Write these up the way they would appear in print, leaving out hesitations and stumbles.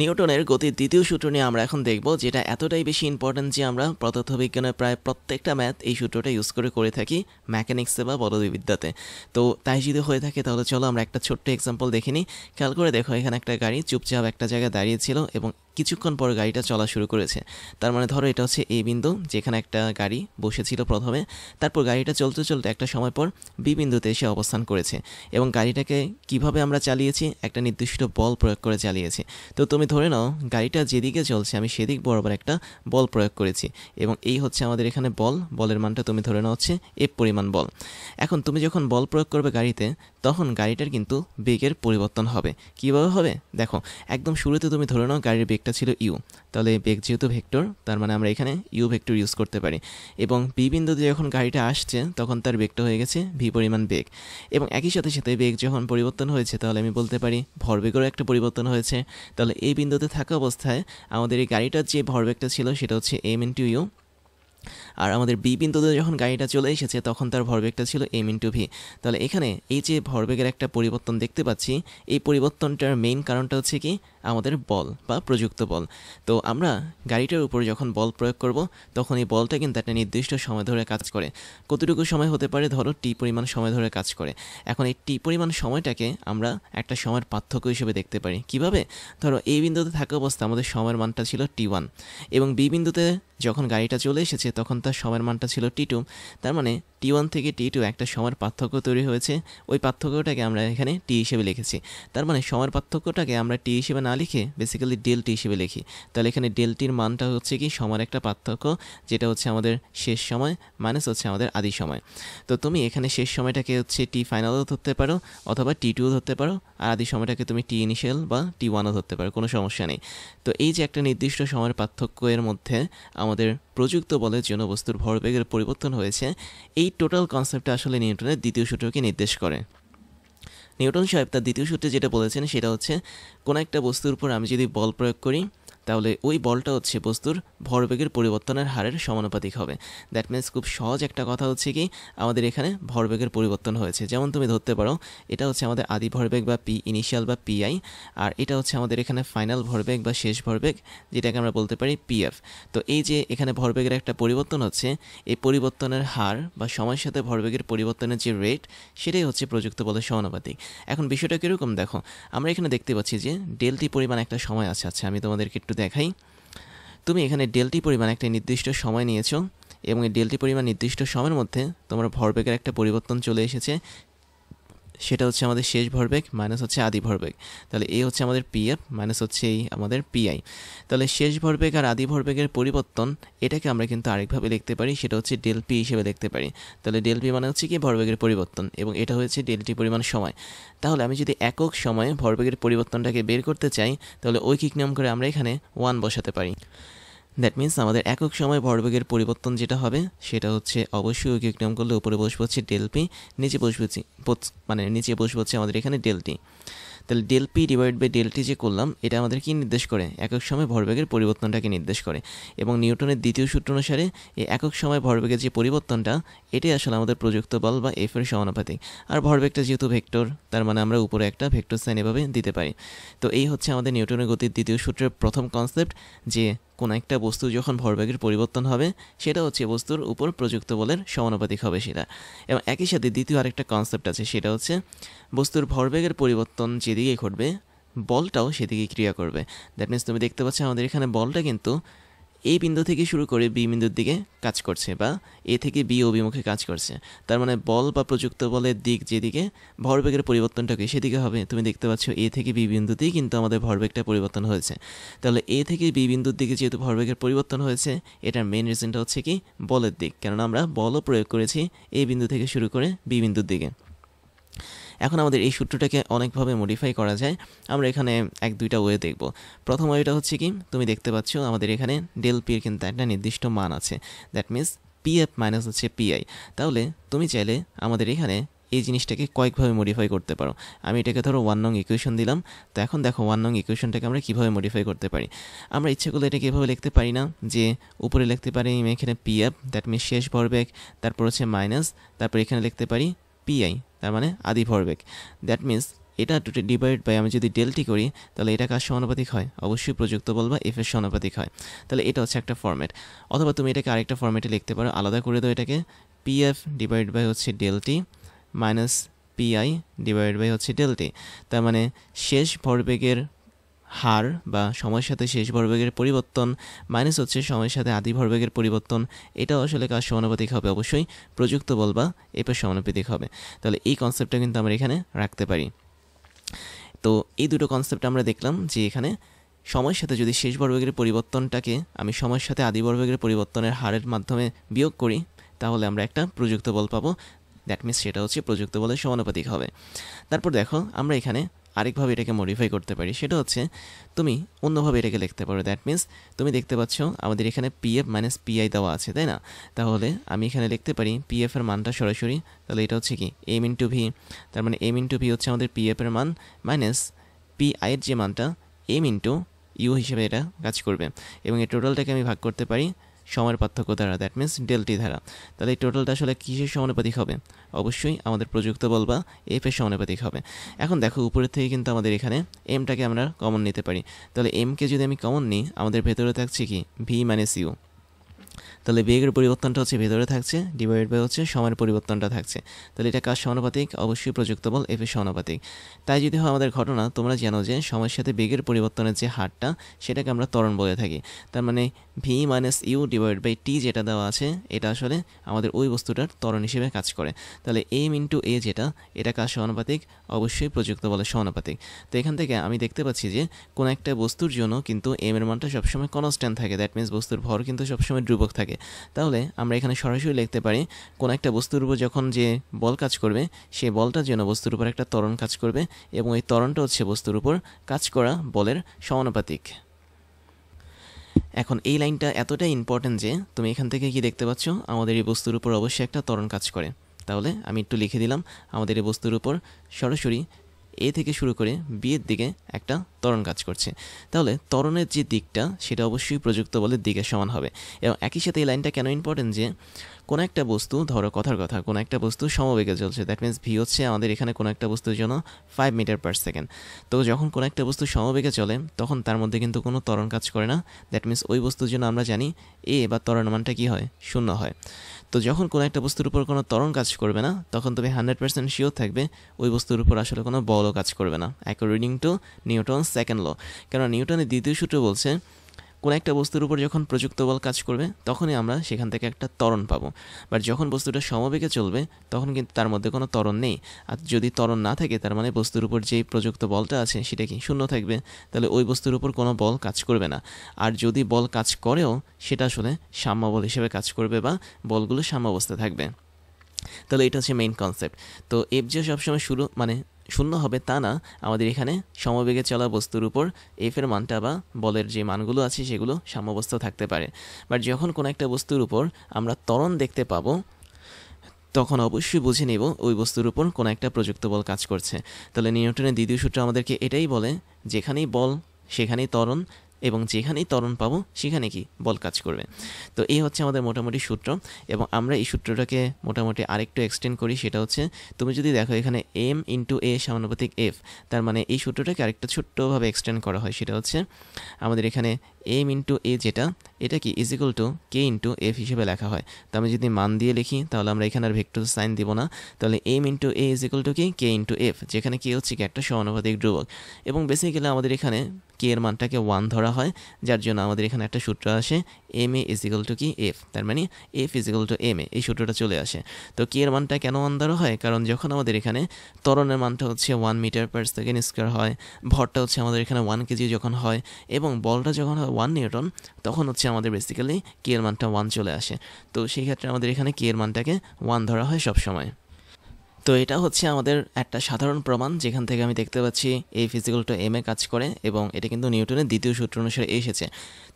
নিউটনের গতির দ্বিতীয় সূত্র নিয়ে আমরা এখন দেখব, যেটা এতটাই বেশি ইম্পর্ট্যান্ট যে আমরা পদার্থবিজ্ঞানের প্রায় প্রত্যেকটা ম্যাথ এই সূত্রটা ইউজ করে থাকি মেকানিক্সে বা বলবিদ্যাতে। তো তাই যদি হয়ে থাকে তাহলে চলো আমরা একটা ছোট্ট এক্সাম্পল দেখে নিই। খেয়াল করে দেখো, এখানে একটা গাড়ি চুপচাপ একটা জায়গায় দাঁড়িয়েছিল এবং কিছুক্ষণ পর গাড়িটা চলা শুরু করেছে। তার মানে ধরো এটা হচ্ছে এ বিন্দু, যেখানে একটা গাড়ি বসেছিল প্রথমে, তারপর গাড়িটা চলতে চলতে একটা সময় পর বি বিন্দুতে এসে অবস্থান করেছে এবং গাড়িটাকে কিভাবে আমরা চালিয়েছি, একটা নির্দিষ্ট বল প্রয়োগ করে চালিয়েছি। তো তুমি ধরে নাও গাড়িটা যেদিকে চলছে আমি সেদিক বরাবর একটা বল প্রয়োগ করেছি এবং এই হচ্ছে আমাদের এখানে বলের মানটা তুমি ধরে নাও হচ্ছে এফ পরিমাণ বল। এখন তুমি যখন বল প্রয়োগ করবে গাড়িতে, তখন গাড়িটার কিন্তু বেগের পরিবর্তন হবে। কীভাবে হবে দেখো, একদম শুরুতে তুমি ধরে নাও গাড়ির বেগটা ছিল ইউ, তাহলে বেগ যেহেতু ভেক্টর, তার মানে আমরা এখানে ইউ ভেক্টর ইউজ করতে পারি। এবং বি বিন্দুতে যখন গাড়িটা আসছে তখন তার বেগটা হয়ে গেছে ভি পরিমাণ বেগ, এবং একই সাথে সাথে বেগ যখন পরিবর্তন হয়েছে তাহলে আমি বলতে পারি ভরবেগেরও একটা পরিবর্তন হয়েছে। তাহলে এই বিন্দুতে থাকা অবস্থায় আমাদের এই গাড়িটার যে ভরবেগটা ছিল সেটা হচ্ছে এম ইন্টু ইউ, আর আমাদের বি বিন্দুতে যখন গাড়িটা চলে এসেছে তখন তার ভরবেগটা ছিল এম ইন্টু ভি। তাহলে এখানে এই যে ভরবেগের একটা পরিবর্তন দেখতে পাচ্ছি, এই পরিবর্তনটার মেইন কারণটা হচ্ছে কি আমাদের বল বা প্রযুক্ত বল। তো আমরা গাড়িটার উপর যখন বল প্রয়োগ করব তখন এই বলটা কিন্তু একটা নির্দিষ্ট সময় ধরে কাজ করে। কতটুকু সময় হতে পারে, ধরো টি পরিমাণ সময় ধরে কাজ করে। এখন এই টি পরিমাণ সময়টাকে আমরা একটা সময়ের পার্থক্য হিসেবে দেখতে পারি। কিভাবে? ধরো এই বিন্দুতে থাকা অবস্থা আমাদের সময়ের মানটা ছিল টি1, এবং বি বিন্দুতে যখন গাড়িটা চলে এসেছে তখন তার সময়ের মানটা ছিল টি2। তার মানে টি1 থেকে টি2 একটা সময়ের পার্থক্য তৈরি হয়েছে। ওই পার্থক্যটাকে আমরা এখানে টি হিসেবে লিখেছি। তার মানে সময়ের পার্থক্যটাকে আমরা টি হিসেবে না লিখে বেসিক্যালি ডেল টি হিসেবে লিখি। তাহলে এখানে ডেল টির মানটা হচ্ছে কি সময়ের একটা পার্থক্য, যেটা হচ্ছে আমাদের শেষ সময় মাইনাস হচ্ছে আমাদের আদি সময়। তো তুমি এখানে শেষ সময়টাকে হচ্ছে টি ফাইনালও ধরতে পারো অথবা টি2ও ধরতে পারো, আর আদি সময়টাকে তুমি টি ইনিশিয়াল বা টি1ও ধরতে পারো, কোনো সমস্যা নেই। তো এই যে একটা নির্দিষ্ট সময়ের পার্থক্যের মধ্যে আমাদের প্রযুক্ত বলের জন্য বস্তুর ভরবেগের পরিবর্তন হয়েছে, এই টোটাল কনসেপ্টটা আসলে নিউটনের দ্বিতীয় সূত্রকে নির্দেশ করে। নিউটন সাহেব তার দ্বিতীয় সূত্রে যেটা বলেছেন সেটা হচ্ছে, কোনো একটা বস্তুর উপর আমি যদি বল প্রয়োগ করি তাহলে ওই বলটা হচ্ছে বস্তুর ভরবেগের পরিবর্তনের হারের সমানুপাতিক হবে। দ্যাট মিনস খুব সহজ একটা কথা হচ্ছে কি, আমাদের এখানে ভরবেগের পরিবর্তন হয়েছে। যেমন তুমি ধরতে পারো এটা হচ্ছে আমাদের আদি ভরবেগ বা পি ইনিশিয়াল বা পিআই, আর এটা হচ্ছে আমাদের এখানে ফাইনাল ভরবেগ বা শেষ ভরবেগ, যেটাকে আমরা বলতে পারি পিএফ। তো এই যে এখানে ভরবেগের একটা পরিবর্তন হচ্ছে, এই পরিবর্তনের হার বা সময়ের সাথে ভরবেগের পরিবর্তনের যে রেট, সেটাই হচ্ছে প্রযুক্ত বলের সমানুপাতিক। এখন বিষয়টা কীরকম দেখো, আমরা এখানে দেখতে পাচ্ছি যে ডেলটি পরিমাণ একটা সময় আছে। আচ্ছা আমি তোমাদেরকে একটু দেখাই। তুমি এখানে ডেলটি পরিমাণ একটা নির্দিষ্ট সময় নিয়েছো এবং এই ডেলটি পরিমাণ নির্দিষ্ট সময়ের মধ্যে তোমার ভরবেগের একটা পরিবর্তন চলে এসেছে, সেটা হচ্ছে আমাদের শেষ ভরবেগ মাইনাস হচ্ছে আদি ভরবেগ। তাহলে এই হচ্ছে আমাদের পিএফ মাইনাস হচ্ছে এই আমাদের পিআই। তাহলে শেষ ভরবেগ আর আদি ভরবেগের পরিবর্তন, এটাকে আমরা কিন্তু আরেকভাবে লিখতে পারি, সেটা হচ্ছে ডেল পি হিসেবে লিখতে পারি। তাহলে ডেল পি মানে হচ্ছে কি ভরবেগের পরিবর্তন, এবং এটা হচ্ছে ডেলটি পরিমাণ সময়। তাহলে আমি যদি একক সময়ে ভরবেগের পরিবর্তনটাকে বের করতে চাই তাহলে ঐকিক নিয়ম করে আমরা এখানে 1 বসাতে পারি। দ্যাট মিনস আমাদের একক সময় ভরবেগের পরিবর্তন যেটা হবে সেটা হচ্ছে অবশ্যই ঐকিক নিয়ম করলে উপরে বসবে হচ্ছে ডেল পি, নিচে বসবে নিচে বসবে হচ্ছে আমাদের এখানে ডেল টি। তাহলে del P divide by del T যে করলাম, এটা আমাদের কি নির্দেশ করে? একক সময় ভরবেগের পরিবর্তনটাকে নির্দেশ করে। এবং নিউটনের দ্বিতীয় সূত্র অনুসারে এই একক সময় ভরবেগের যে পরিবর্তনটা, এটাই আসলে আমাদের প্রযুক্ত বল বা এফ এর সমানুপাতিক। আর ভরবেগটা যেহেতু ভেক্টর, তার মানে আমরা উপরে একটা ভেক্টর সাইন এভাবে দিতে পারি। তো এই হচ্ছে আমাদের নিউটনের গতির দ্বিতীয় সূত্রের প্রথম কনসেপ্ট, যে কোনো একটা বস্তু যখন ভরবেগের পরিবর্তন হবে সেটা হচ্ছে বস্তুর উপর প্রযুক্ত বলের সমানুপাতিক হবে সেটা। এবং একই সাথে দ্বিতীয় আরেকটা কনসেপ্ট আছে, সেটা হচ্ছে বস্তুর ভরবেগের পরিবর্তন যেদিকে ঘটবে বলটাও সেদিকে ক্রিয়া করবে। দ্যাট মিনস তুমি দেখতে পাচ্ছ আমাদের এখানে বলটা কিন্তু এই বিন্দু থেকে শুরু করে বি বিন্দুর দিকে কাজ করছে, বা এ থেকে বি অভিমুখে কাজ করছে। তার মানে বল বা প্রযুক্ত বলের দিক যেদিকে, ভরবেগের পরিবর্তনটাকে সেদিকে হবে। তুমি দেখতে পাচ্ছ এ থেকে বি বিন্দুতেই কিন্তু আমাদের ভরবেগটা পরিবর্তন হয়েছে। তাহলে এ থেকে বি বিন্দুর দিকে যেহেতু ভরবেগের পরিবর্তন হয়েছে, এটার মেন রিজনটা হচ্ছে কি বলের দিক, কেননা আমরা বলও প্রয়োগ করেছি এই বিন্দু থেকে শুরু করে বি বিন্দুর দিকে। এখন আমাদের এই সূত্রটাকে অনেকভাবে মডিফাই করা যায়। আমরা এখানে 1-2টা ওয়ে দেখব। প্রথম ওয়েটা হচ্ছে কি, তুমি দেখতে পাচ্ছ আমাদের এখানে ডেল পির কিন্তু একটা নির্দিষ্ট মান আছে। দ্যাট মিনস পিএফ মাইনাস হচ্ছে পিআই। তাহলে তুমি চাইলে আমাদের এখানে এই জিনিসটাকে কয়েকভাবে মডিফাই করতে পারো। আমি এটাকে ধরো 1 নং ইকুয়েশন দিলাম। তো এখন দেখো 1 নং ইকুয়েশনটাকে আমরা কীভাবে মডিফাই করতে পারি। আমরা ইচ্ছে করলে এটাকে এভাবে লিখতে পারি না, যে উপরে লিখতে পারি আমি এখানে পিএফ, দ্যাট মিনস শেষ ভরবেগ, তারপর হচ্ছে মাইনাস, তারপর এখানে লিখতে পারি পিআই, তার মানে আদি ভরবেগ। দ্যাট মিনস এটা ডিভাইড বাই আমি যদি ডেল টি করি তাহলে এটা কার সমানুপাতিক হয়? অবশ্যই প্রযুক্ত বল বা এফ এর সমানুপাতিক হয়। তাহলে এটা হচ্ছে একটা ফরম্যাট। অথবা তুমি এটাকে আরেকটা ফরম্যাটে লিখতে পারো, আলাদা করে দাও এটাকে, পি এফ ডিভাইড বাই হচ্ছে del T minus P I divide by হচ্ছে ডেল টি। তার মানে শেষ ভরবেগের হার বা সময়ের সাথে শেষ ভরবেগের পরিবর্তন মাইনাস হচ্ছে সময়ের সাথে আদি ভরবেগের পরিবর্তন, এটাও আসলে কার সমানুপাতিক হবে? অবশ্যই প্রযুক্ত বল বা এফের সমানুপাতিক হবে। তাহলে এই কনসেপ্টটা কিন্তু আমরা এখানে রাখতে পারি। তো এই দুটো কনসেপ্ট আমরা দেখলাম যে এখানে সময়ের সাথে যদি শেষ ভরবেগের পরিবর্তনটাকে আমি সময়ের সাথে আদি ভরবেগের পরিবর্তনের হারের মাধ্যমে বিয়োগ করি তাহলে আমরা একটা প্রযুক্ত বল পাবো। দ্যাট মিনস সেটা হচ্ছে প্রযুক্ত বলের সমানুপাতিক হবে। তারপর দেখো আমরা এখানে আরেকভাবে এটাকে মডিফাই করতে পারি, সেটা হচ্ছে তুমি অন্যভাবে এটাকে লিখতে পারো। দ্যাট মিনস তুমি দেখতে পাচ্ছ আমাদের এখানে পিএফ মাইনাস পিআই দেওয়া আছে, তাই না? তাহলে আমি এখানে লিখতে পারি পিএফ এর মানটা সরাসরি, তাহলে এটা হচ্ছে কি এম ইন্টু ভি। তার মানে এম ইন্টু ভি হচ্ছে আমাদের পিএফ এর মান মাইনাস পিআই এর যে মানটা এম ইন্টু ইউ হিসেবে এটা কাজ করবে, এবং এই টোটালটাকে আমি ভাগ করতে পারি সময়ের পার্থক্য দ্বারা, দ্যাট মিনস ডেলটি দ্বারা। তাহলে এই টোটালটা আসলে কিসের সমানুপাতিক হবে? অবশ্যই আমাদের প্রযুক্ত বল বা এফ এর সমানুপাতিক হবে। এখন দেখো উপরের থেকে কিন্তু আমাদের এখানে এমটাকে আমরা কমন নিতে পারি। তাহলে এমকে যদি আমি কমন নিই আমাদের ভেতরে থাকছে কি ভি মাইনাস ইউ। তাহলে বেগের পরিবর্তনটা হচ্ছে ভেতরে থাকছে, ডিভাইড বাই হচ্ছে সময়ের পরিবর্তনটা থাকছে। তাহলে এটা কার সমানুপাতিক? অবশ্যই প্রযুক্ত বল এফ এর সমানুপাতিক। তাই যদি হয় আমাদের ঘটনা, তোমরা জানো যে সময়ের সাথে বেগের পরিবর্তনের যে হারটা সেটাকে আমরা ত্বরণ বলে থাকি। তার মানে v minus u divide by t যেটা দেওয়া আছে এটা আসলে আমাদের ওই বস্তুটার ত্বরণ হিসেবে কাজ করে। তাহলে এম ইন্টু এ যেটা, এটা কার সমানুপাতিক? অবশ্যই প্রযুক্ত বলের সমানুপাতিক। তো এখান থেকে আমি দেখতে পাচ্ছি যে কোনো একটা বস্তুর জন্য কিন্তু এম এর মানটা সবসময় কনস্ট্যান্ট থাকে, দ্যাট মিনস বস্তুর ভর কিন্তু সবসময় ধ্রুবক থাকে। তাহলে আমরা এখানে সরাসরি লিখতে পারি কোনো একটা বস্তুর উপর যখন যে বল কাজ করবে সেই বলটার জন্য বস্তুর উপর একটা ত্বরণ কাজ করবে, এবং এই ত্বরণটা হচ্ছে বস্তুর উপর কাজ করা বলের সমানুপাতিক। এখন এই লাইনটা এতটাই ইম্পর্টেন্ট যে তুমি এখান থেকে কি দেখতে পাচ্ছ আমাদের এই বস্তুর উপর অবশ্যই একটা ত্বরণ কাজ করে। তাহলে আমি একটু লিখে দিলাম আমাদের এই বস্তুর উপর সরাসরি এ থেকে শুরু করে বি এর দিকে একটা ত্বরণ কাজ করছে। তাহলে ত্বরণের যে দিকটা সেটা অবশ্যই প্রযুক্ত বলের দিকের সমান হবে। এবং একই সাথে এই লাইনটা কেন ইম্পর্টেন্ট যে কোনো একটা বস্তু, ধরো কথার কথা, কোনো একটা বস্তু সমবেগে চলছে, দ্যাট মিনস ভি হচ্ছে আমাদের এখানে কোনো একটা বস্তুর জন্য 5 মিটার পার সেকেন্ড। তো যখন কোনো একটা বস্তু সমবেগে চলে তখন তার মধ্যে কিন্তু কোনো ত্বরণ কাজ করে না, দ্যাট মিনস ওই বস্তুর জন্য আমরা জানি এ বা ত্বরণ মানটা কী হয়? 0 হয়। তো যখন কোনো একটা বস্তুর উপর কোনো ত্বরণ কাজ করবে না তখন তুমি 100% শিওর থাকবে ওই বস্তুর উপর আসলে কোনো বলও কাজ করবে না, according to Newton's second law. কারণ নিউটনের দ্বিতীয় সূত্র বলছে কোনো একটা বস্তুর উপর যখন প্রযুক্ত বল কাজ করবে তখনই আমরা সেখান থেকে একটা ত্বরণ পাবো। বাট যখন বস্তুটা সমবেগে চলবে তখন কিন্তু তার মধ্যে কোনো ত্বরণ নেই। আর যদি ত্বরণ না থাকে তার মানে বস্তুর উপর যেই প্রযুক্ত বলটা আছে সেটা কি শূন্য থাকবে, তাহলে ওই বস্তুর উপর কোনো বল কাজ করবে না। আর যদি বল কাজ করেও সেটা আসলে সাম্য বল হিসেবে কাজ করবে বা বলগুলো সাম্যাবস্থায় থাকবে। তাহলে এটা হচ্ছে মেইন কনসেপ্ট। তো এফ যে সবসময় শূন্য হবে তা না, আমাদের এখানে সমবেগে চলা বস্তুর উপর এফ এর মানটা বা বলের যে মানগুলো আছে সেগুলো সাম্যাবস্থা থাকতে পারে। বাট যখন কোনো একটা বস্তুর উপর আমরা ত্বরণ দেখতে পাবো তখন অবশ্যই বুঝে নেব ওই বস্তুর উপর কোনো একটা প্রযুক্ত বল কাজ করছে। তাহলে নিউটনের দ্বিতীয় সূত্র আমাদেরকে এটাই বলে, যেখানেই বল সেখানেই ত্বরণ, এবং যেখানেই ত্বরণ পাবো সেখানে কি বল কাজ করবে। তো এই হচ্ছে আমাদের মোটামুটি সূত্র, এবং আমরা এই সূত্রটাকে মোটামুটি আরেকটু এক্সটেন্ড করি। সেটা হচ্ছে তুমি যদি দেখো এখানে এম ইন্টু এ সমানুপাতিক এফ, তার মানে এই সূত্রটাকে আরেকটা ছোট্টভাবে এক্সটেন্ড করা হয়। সেটা হচ্ছে আমাদের এখানে এম ইন্টু এ যেটা, এটা কি is equal two K into F হিসেবে লেখা হয়। তো আমি যদি মান দিয়ে লিখি তাহলে আমরা এখানে আর ভেক্টর সাইন দিব না। তাহলে M into A is equal to কি কে ইন্টু এফ, যেখানে কে হচ্ছে কি একটা সমানুপাতিক ধ্রুবক, এবং বেসিক্যালি আমাদের এখানে কে এর মানটাকে 1 ধরা হয়, যার জন্য আমাদের এখানে একটা সূত্র আসে M A is equal to কি এফ, তার মানে F is equal to M A, এই সূত্রটা চলে আসে। তো কে এর মানটা কেন 1 ধরা হয়? কারণ যখন আমাদের এখানে ত্বরণের মানটা হচ্ছে 1 মিটার পার সেকেন্ড স্কোয়ার হয়, ভরটা হচ্ছে আমাদের এখানে 1 কেজি যখন হয়, এবং বলটা যখন হয় 1 নিউটন, তখন হচ্ছে আমাদের বেসিক্যালি কে এর মানটা 1 চলে আসে। তো সেই ক্ষেত্রে আমাদের এখানে কে এর মানটাকে 1 ধরা হয় সবসময়। তো এটা হচ্ছে আমাদের একটা সাধারণ প্রমাণ, যেখান থেকে আমি দেখতে পাচ্ছি এই ফিজিক্যাল টু এম এ কাজ করে, এবং এটা কিন্তু নিউটনের দ্বিতীয় সূত্র অনুসারে এসেছে।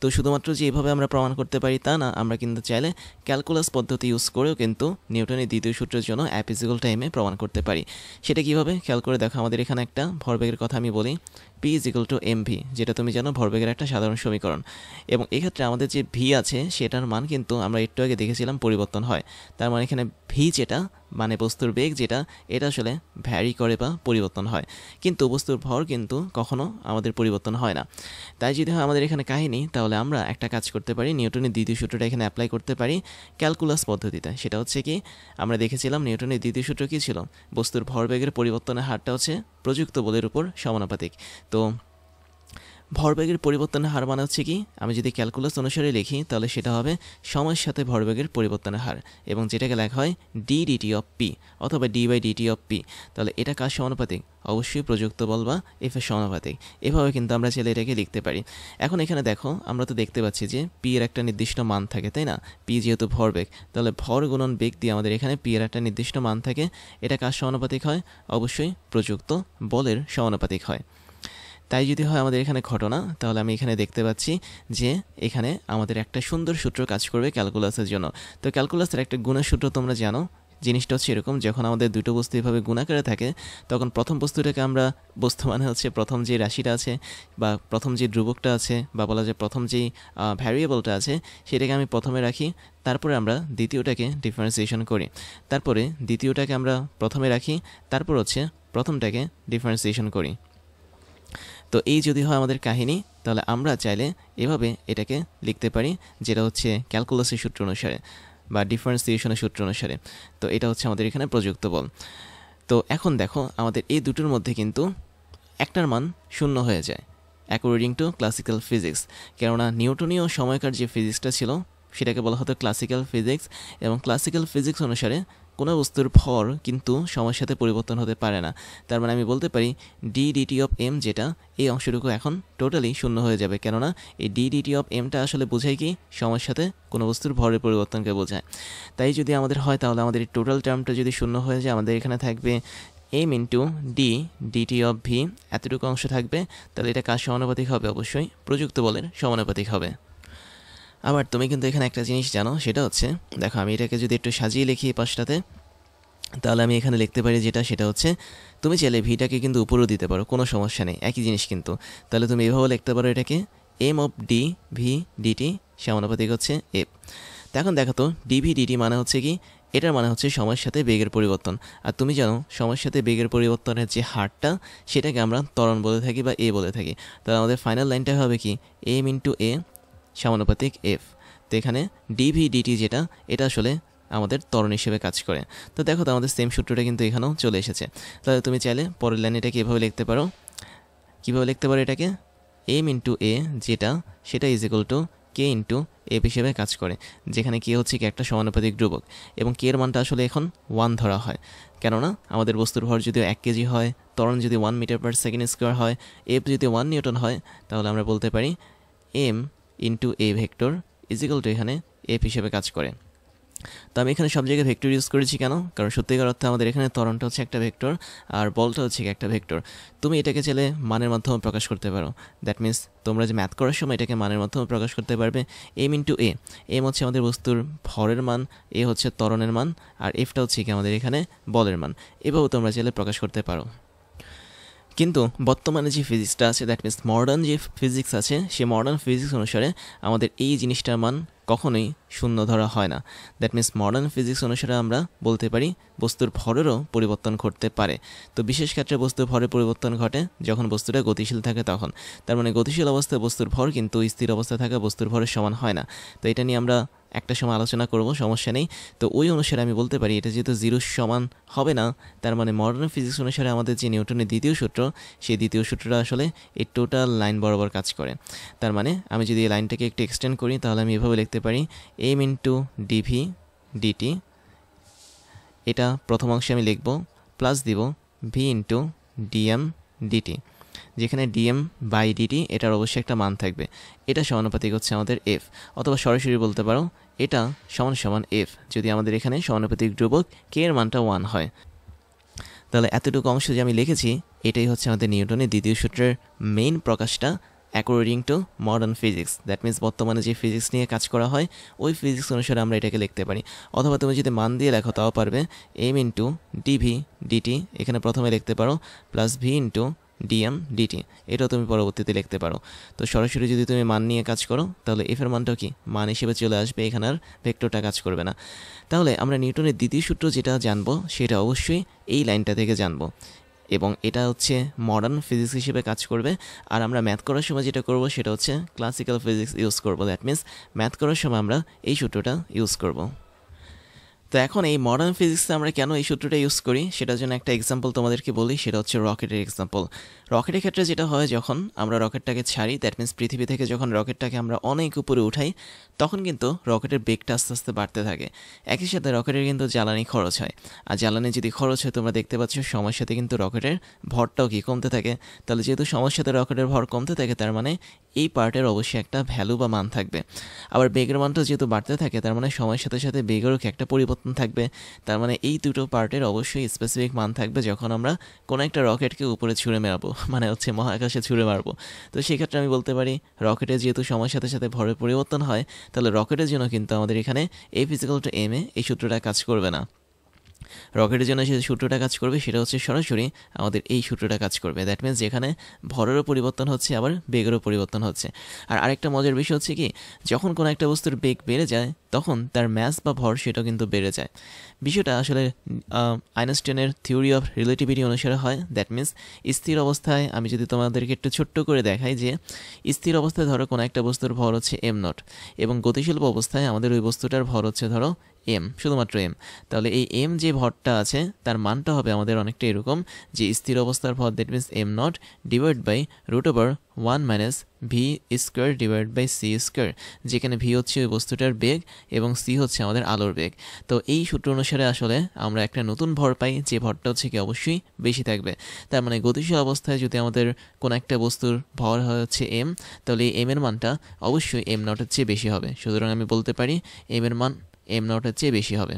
তো শুধুমাত্র যে এভাবে আমরা প্রমাণ করতে পারি তা না, আমরা কিন্তু চাইলে ক্যালকুলাস পদ্ধতি ইউজ করেও কিন্তু নিউটনের দ্বিতীয় সূত্রের জন্য ফিজিক্যাল টু এম এ প্রমাণ করতে পারি। সেটা কীভাবে খেয়াল করে দেখো, আমাদের এখানে একটা ভরবেগের কথা আমি বলি, P is equal to M V, যেটা তুমি জানো ভরবেগের একটা সাধারণ সমীকরণ। এবং এক্ষেত্রে আমাদের যে ভি আছে সেটার মান কিন্তু আমরা একটু আগে দেখেছিলাম পরিবর্তন হয়। তার মানে এখানে ভি যেটা মানে বস্তুর বেগ যেটা, এটা আসলে ভ্যারি করে বা পরিবর্তন হয়, কিন্তু বস্তুর ভর কিন্তু কখনো আমাদের পরিবর্তন হয় না। তাই যদি হয় আমাদের এখানে কাহিনী, তাহলে আমরা একটা কাজ করতে পারি, নিউটনের দ্বিতীয় সূত্রটা এখানে অ্যাপ্লাই করতে পারি ক্যালকুলাস পদ্ধতিতে। সেটা হচ্ছে কি, আমরা দেখেছিলাম নিউটনের দ্বিতীয় সূত্র কী ছিল, বস্তুর ভরবেগের পরিবর্তনের হারটা হচ্ছে প্রযুক্ত বলের উপর সমানুপাতিক। তো ভরবেগের পরিবর্তনের হার মানে হচ্ছে কি, আমি যদি ক্যালকুলাস অনুসারে লিখি তাহলে সেটা হবে সময়ের সাথে ভরবেগের পরিবর্তনের হার, এবং যেটাকে লেখা হয় ডি ডিটি অফ পি অথবা D by D T of P. তাহলে এটা কার সমানুপাতিক, অবশ্যই প্রযুক্ত বল বা এফ এর সমানুপাতিক। এভাবে কিন্তু আমরা চাইলে এটাকে লিখতে পারি। এখন এখানে দেখো, আমরা তো দেখতে পাচ্ছি যে পি এর একটা নির্দিষ্ট মান থাকে, তাই না? পি যেহেতু ভরবেগ, তাহলে ভর গুণন বেগ দিয়ে আমাদের এখানে পি এর একটা নির্দিষ্ট মান থাকে। এটা কার সমানুপাতিক হয়, অবশ্যই প্রযুক্ত বলের সমানুপাতিক হয়। তাই যদি হয় আমাদের এখানে ঘটনা, তাহলে আমি এখানে দেখতে পাচ্ছি যে এখানে আমাদের একটা সুন্দর সূত্র কাজ করবে ক্যালকুলাসের জন্য। তো ক্যালকুলাসের একটা গুণের সূত্র তোমরা জানো, জিনিসটা হচ্ছে এরকম, যখন আমাদের দুটো বস্তু এভাবে গুণাকারে থাকে তখন প্রথম বস্তুটাকে আমরা, বস্তু মানে হচ্ছে প্রথম যে রাশিটা আছে বা প্রথম যে ধ্রুবকটা আছে বা বলা যায় প্রথম যেই ভ্যারিয়েবলটা আছে সেটাকে আমি প্রথমে রাখি, তারপরে আমরা দ্বিতীয়টাকে ডিফারেন্সিয়েশন করি, তারপরে দ্বিতীয়টাকে আমরা প্রথমে রাখি, তারপর হচ্ছে প্রথমটাকে ডিফারেন্সিয়েশন করি। তো এই যদি হয় আমাদের কাহিনী, তাহলে আমরা চাইলে এভাবে এটাকে লিখতে পারি, যেটা হচ্ছে ক্যালকুলাসের সূত্র অনুসারে বা ডিফারেন্সিয়েশনের সূত্র অনুসারে। তো এটা হচ্ছে আমাদের এখানে প্রযুক্ত বল। তো এখন দেখো, আমাদের এই দুটোর মধ্যে কিন্তু একটার মান শূন্য হয়ে যায় অ্যাকর্ডিং টু ক্লাসিক্যাল ফিজিক্স, কেননা নিউটনীয় সময়কার যে ফিজিক্সটা ছিল সেটাকে বলা হতো ক্লাসিক্যাল ফিজিক্স, এবং ক্লাসিক্যাল ফিজিক্স অনুসারে কোনো বস্তুর ভর কিন্তু সময়ের সাথে পরিবর্তন হতে পারে না। তার মানে আমি বলতে পারি ডি ডিটি অফ এম যেটা, এই অংশটুকু এখন টোটালি শূন্য হয়ে যাবে, কেননা এই ডি ডিটি অফ এমটা আসলে বোঝায় কি, সময়ের সাথে কোনো বস্তুর ভরের পরিবর্তনকে বোঝায়। তাই যদি আমাদের হয় তাহলে আমাদের এই টোটাল টার্মটা যদি শূন্য হয়ে যায়, আমাদের এখানে থাকবে M into D D T of V, এতটুকু অংশ থাকবে। তাহলে এটা কার সমানুপাতিক হবে, অবশ্যই প্রযুক্ত বলের সমানুপাতিক হবে। আবার তুমি কিন্তু এখানে একটা জিনিস জানো, সেটা হচ্ছে দেখো, আমি এটাকে যদি একটু সাজিয়ে লিখি পাশটাতে, তাহলে আমি এখানে লিখতে পারি সেটা হচ্ছে, তুমি চাইলে ভিটাকে কিন্তু উপরেও দিতে পারো, কোনো সমস্যা নেই, একই জিনিস কিন্তু। তাহলে তুমি এভাবে লিখতে পারো এটাকে M of D V D T সমানুপাতিক হচ্ছে এফ। এখন দেখো তো, ডিভি ডিটি মানে হচ্ছে কি, এটার মানে হচ্ছে সময়ের সাথে বেগের পরিবর্তন। আর তুমি জানো সময়ের সাথে বেগের পরিবর্তনের যে হারটা সেটাকে আমরা ত্বরণ বলে থাকি বা এ বলে থাকি। তাহলে আমাদের ফাইনাল লাইনটা হবে কি, এম ইন্টু এ সমানুপাতিক এফ। তো এখানে ডিভি ডিটি যেটা, এটা আসলে আমাদের ত্বরণ হিসেবে কাজ করে। তো দেখো তো আমাদের সেম সূত্রটা কিন্তু এখানেও চলে এসেছে। তাহলে তুমি চাইলে পরের লাইনে এটাকে এভাবে লিখতে পারো, কীভাবে লিখতে পারো এটাকে, এম ইন্টু এ যেটা, সেটা is equal two K into F হিসেবে কাজ করে, যেখানে কে হচ্ছে কি একটা সমানুপাতিক ধ্রুবক, এবং কে এর মানটা আসলে এখন 1 ধরা হয়, কেননা আমাদের বস্তুর ভর যদি 1 কেজি হয়, ত্বরণ যদি 1 মিটার পার সেকেন্ড স্কোয়ার হয়, এফ যদি 1 নিউটন হয়, তাহলে আমরা বলতে পারি M into A vector is equal to এখানে এফ হিসেবে কাজ করে। তো আমি এখানে সব জায়গায় ভেক্টর ইউজ করেছি কেন, কারণ সত্যিকার অর্থে আমাদের এখানে ত্বরণটা হচ্ছে একটা ভেক্টর আর বলটা হচ্ছে একটা ভেক্টর। তুমি এটাকে চাইলে মানের মাধ্যমে প্রকাশ করতে পারো, দ্যাট মিনস তোমরা যে ম্যাথ করার সময় এটাকে মানের মাধ্যমে প্রকাশ করতে পারবে। এম ইন্টু এ, এম হচ্ছে আমাদের বস্তুর ভরের মান, এ হচ্ছে ত্বরণের মান, আর এফটা হচ্ছে কি আমাদের এখানে বলের মান। এভাবেও তোমরা চাইলে প্রকাশ করতে পারো। কিন্তু বর্তমানে যে ফিজিক্সটা আছে, দ্যাট মিনস মডার্ন যে ফিজিক্স আছে, সে মডার্ন ফিজিক্স অনুসারে আমাদের এই জিনিসটার মান কখনোই শূন্য ধরা হয় না। দ্যাট মিনস মডার্ন ফিজিক্স অনুসারে আমরা বলতে পারি বস্তুর ভরেরও পরিবর্তন ঘটতে পারে। তো বিশেষ ক্ষেত্রে বস্তুর ভরের পরিবর্তন ঘটে যখন বস্তুটা গতিশীল থাকে তখন। তার মানে গতিশীল অবস্থায় বস্তুর ভর কিন্তু স্থির অবস্থায় থাকা বস্তুর ভরের সমান হয় না। তো এটা নিয়ে আমরা একটা সময় আলোচনা করব, সমস্যা নেই। তো ওই অনুসারে আমি বলতে পারি এটা যেহেতু জিরোর সমান হবে না, তার মানে মডার্ন ফিজিক্স অনুসারে আমাদের যে নিউটনের দ্বিতীয় সূত্র, সেই দ্বিতীয় সূত্রটা আসলে এই টোটাল লাইন বরাবর কাজ করে। তার মানে আমি যদি এই লাইনটাকে একটু এক্সটেন্ড করি, তাহলে আমি এভাবে লিখতে পারি এম ইন্টু ডিভি ডিটি, এটা প্রথম অংশে আমি লিখব, প্লাস দিব ভি ইন্টু ডিএম ডিটি, যেখানে ডিএম বাই ডিটি এটার অবশ্যই একটা মান থাকবে, এটা সমানুপাতিক হচ্ছে আমাদের এফ, অথবা সরাসরি বলতে পারো এটা সমান সমান এফ যদি আমাদের এখানে সমানুপাতিক ধ্রুবক কে এর মানটা 1 হয়। তাহলে এতটুকু অংশ যে আমি লিখেছি, এটাই হচ্ছে আমাদের নিউটনের দ্বিতীয় সূত্রের মেইন প্রকাশটা according to modern physics. That means বর্তমানে যে ফিজিক্স নিয়ে কাজ করা হয় ওই ফিজিক্স অনুসারে আমরা এটাকে লিখতে পারি। অথবা তুমি যদি মান দিয়ে লেখো তাও পারবে, এম ইন্টু ডিভি ডিটি এখানে প্রথমে লিখতে পারো, plus V into D M D T, এটাও তুমি পরবর্তীতে লিখতে পারো। তো সরাসরি যদি তুমি মান নিয়ে কাজ করো তাহলে এফের মানটাও কি মান হিসেবে চলে আসবে, এখানে আর ভেক্টরটা কাজ করবে না। তাহলে আমরা নিউটনের দ্বিতীয় সূত্র যেটা জানবো সেটা অবশ্যই এই লাইনটা থেকে জানবো, এবং এটা হচ্ছে মডার্ন ফিজিক্স হিসেবে কাজ করবে। আর আমরা ম্যাথ করার সময় যেটা করব সেটা হচ্ছে ক্লাসিক্যাল ফিজিক্স ইউজ করব। দ্যাট মিনস ম্যাথ করার সময় আমরা এই সূত্রটা ইউজ করব। তো এখন এই মডার্ন ফিজিক্সে আমরা কেন এই সূত্রটা ইউজ করি সেটার জন্য একটা এক্সাম্পল তোমাদেরকে বলি, সেটা হচ্ছে রকেটের এক্সাম্পল। রকেটের ক্ষেত্রে যেটা হয়, যখন আমরা রকেটটাকে ছাড়ি, দ্যাট মিনস পৃথিবী থেকে যখন রকেটটাকে আমরা অনেক উপরে উঠাই, তখন কিন্তু রকেটের বেগটা আস্তে আস্তে বাড়তে থাকে। একই সাথে রকেটের কিন্তু জ্বালানি খরচ হয়, আর জ্বালানি যদি খরচ হয় তোমরা দেখতে পাচ্ছ সময়ের সাথে কিন্তু রকেটের ভরটাও কি কমতে থাকে। তাহলে যেহেতু সময়ের সাথে রকেটের ভর কমতে থাকে, তার মানে এই পার্টের অবশ্যই একটা ভ্যালু বা মান থাকবে। আবার বেগের মানটা যেহেতু বাড়তে থাকে, তার মানে সময়ের সাথে সাথে বেগেরও কি একটা পরিবর্তন থাকবে। তার মানে এই দুটো পার্টের অবশ্যই স্পেসিফিক মান থাকবে যখন আমরা কোনো একটা রকেটকে উপরে ছুঁড়ে মারবো, মানে হচ্ছে মহাকাশে ছুঁড়ে মারবো। তো সেক্ষেত্রে আমি বলতে পারি রকেটের যেহেতু সময়ের সাথে সাথে ভরের পরিবর্তন হয়, তাহলে রকেটের জন্য কিন্তু আমাদের এখানে F = m এ এই সূত্রটা কাজ করবে না। রকেটের জন্য যে সূত্রটা কাজ করবে সেটা হচ্ছে সরাসরি আমাদের এই সূত্রটা কাজ করবে। দ্যাট মিনস যেখানে ভরেরও পরিবর্তন হচ্ছে, আবার বেগেরও পরিবর্তন হচ্ছে। আর আরেকটা মজার বিষয় হচ্ছে কি, যখন কোনো একটা বস্তুর বেগ বেড়ে যায় তখন তার ম্যাস বা ভর সেটাও কিন্তু বেড়ে যায়। বিষয়টা আসলে আইনস্টাইনের থিওরি অফ রিলেটিভিটি অনুসারে হয়। দ্যাট মিনস স্থির অবস্থায়, আমি যদি তোমাদেরকে একটু ছোট্ট করে দেখাই, যে স্থির অবস্থায় ধরো কোনো একটা বস্তুর ভর হচ্ছে m0, এবং গতিশীল অবস্থায় আমাদের ওই বস্তুটার ভর হচ্ছে ধরো m, শুধুমাত্র m। তাহলে এই m যে ভরটা আছে তার মানটা হবে আমাদের অনেকটা এরকম, যে স্থির অবস্থার ভর that means m0 divide by √1 - v² divide by c², যেখানে v হচ্ছে ওই বস্তুটার বেগ এবং c হচ্ছে আমাদের আলোর বেগ। তো এই সূত্র অনুসারে আসলে আমরা একটা নতুন ভর পাই, যে ভরটা হচ্ছে কি অবশ্যই বেশি থাকবে। তার মানে গতিশীল অবস্থায় যদি আমাদের কোনো একটা বস্তুর ভর হয় হচ্ছে m, তাহলে এই m এর মানটা অবশ্যই m0 এর চেয়ে বেশি হবে। সুতরাং আমি বলতে পারি m এর মান m0 এর চেয়ে বেশি হবে।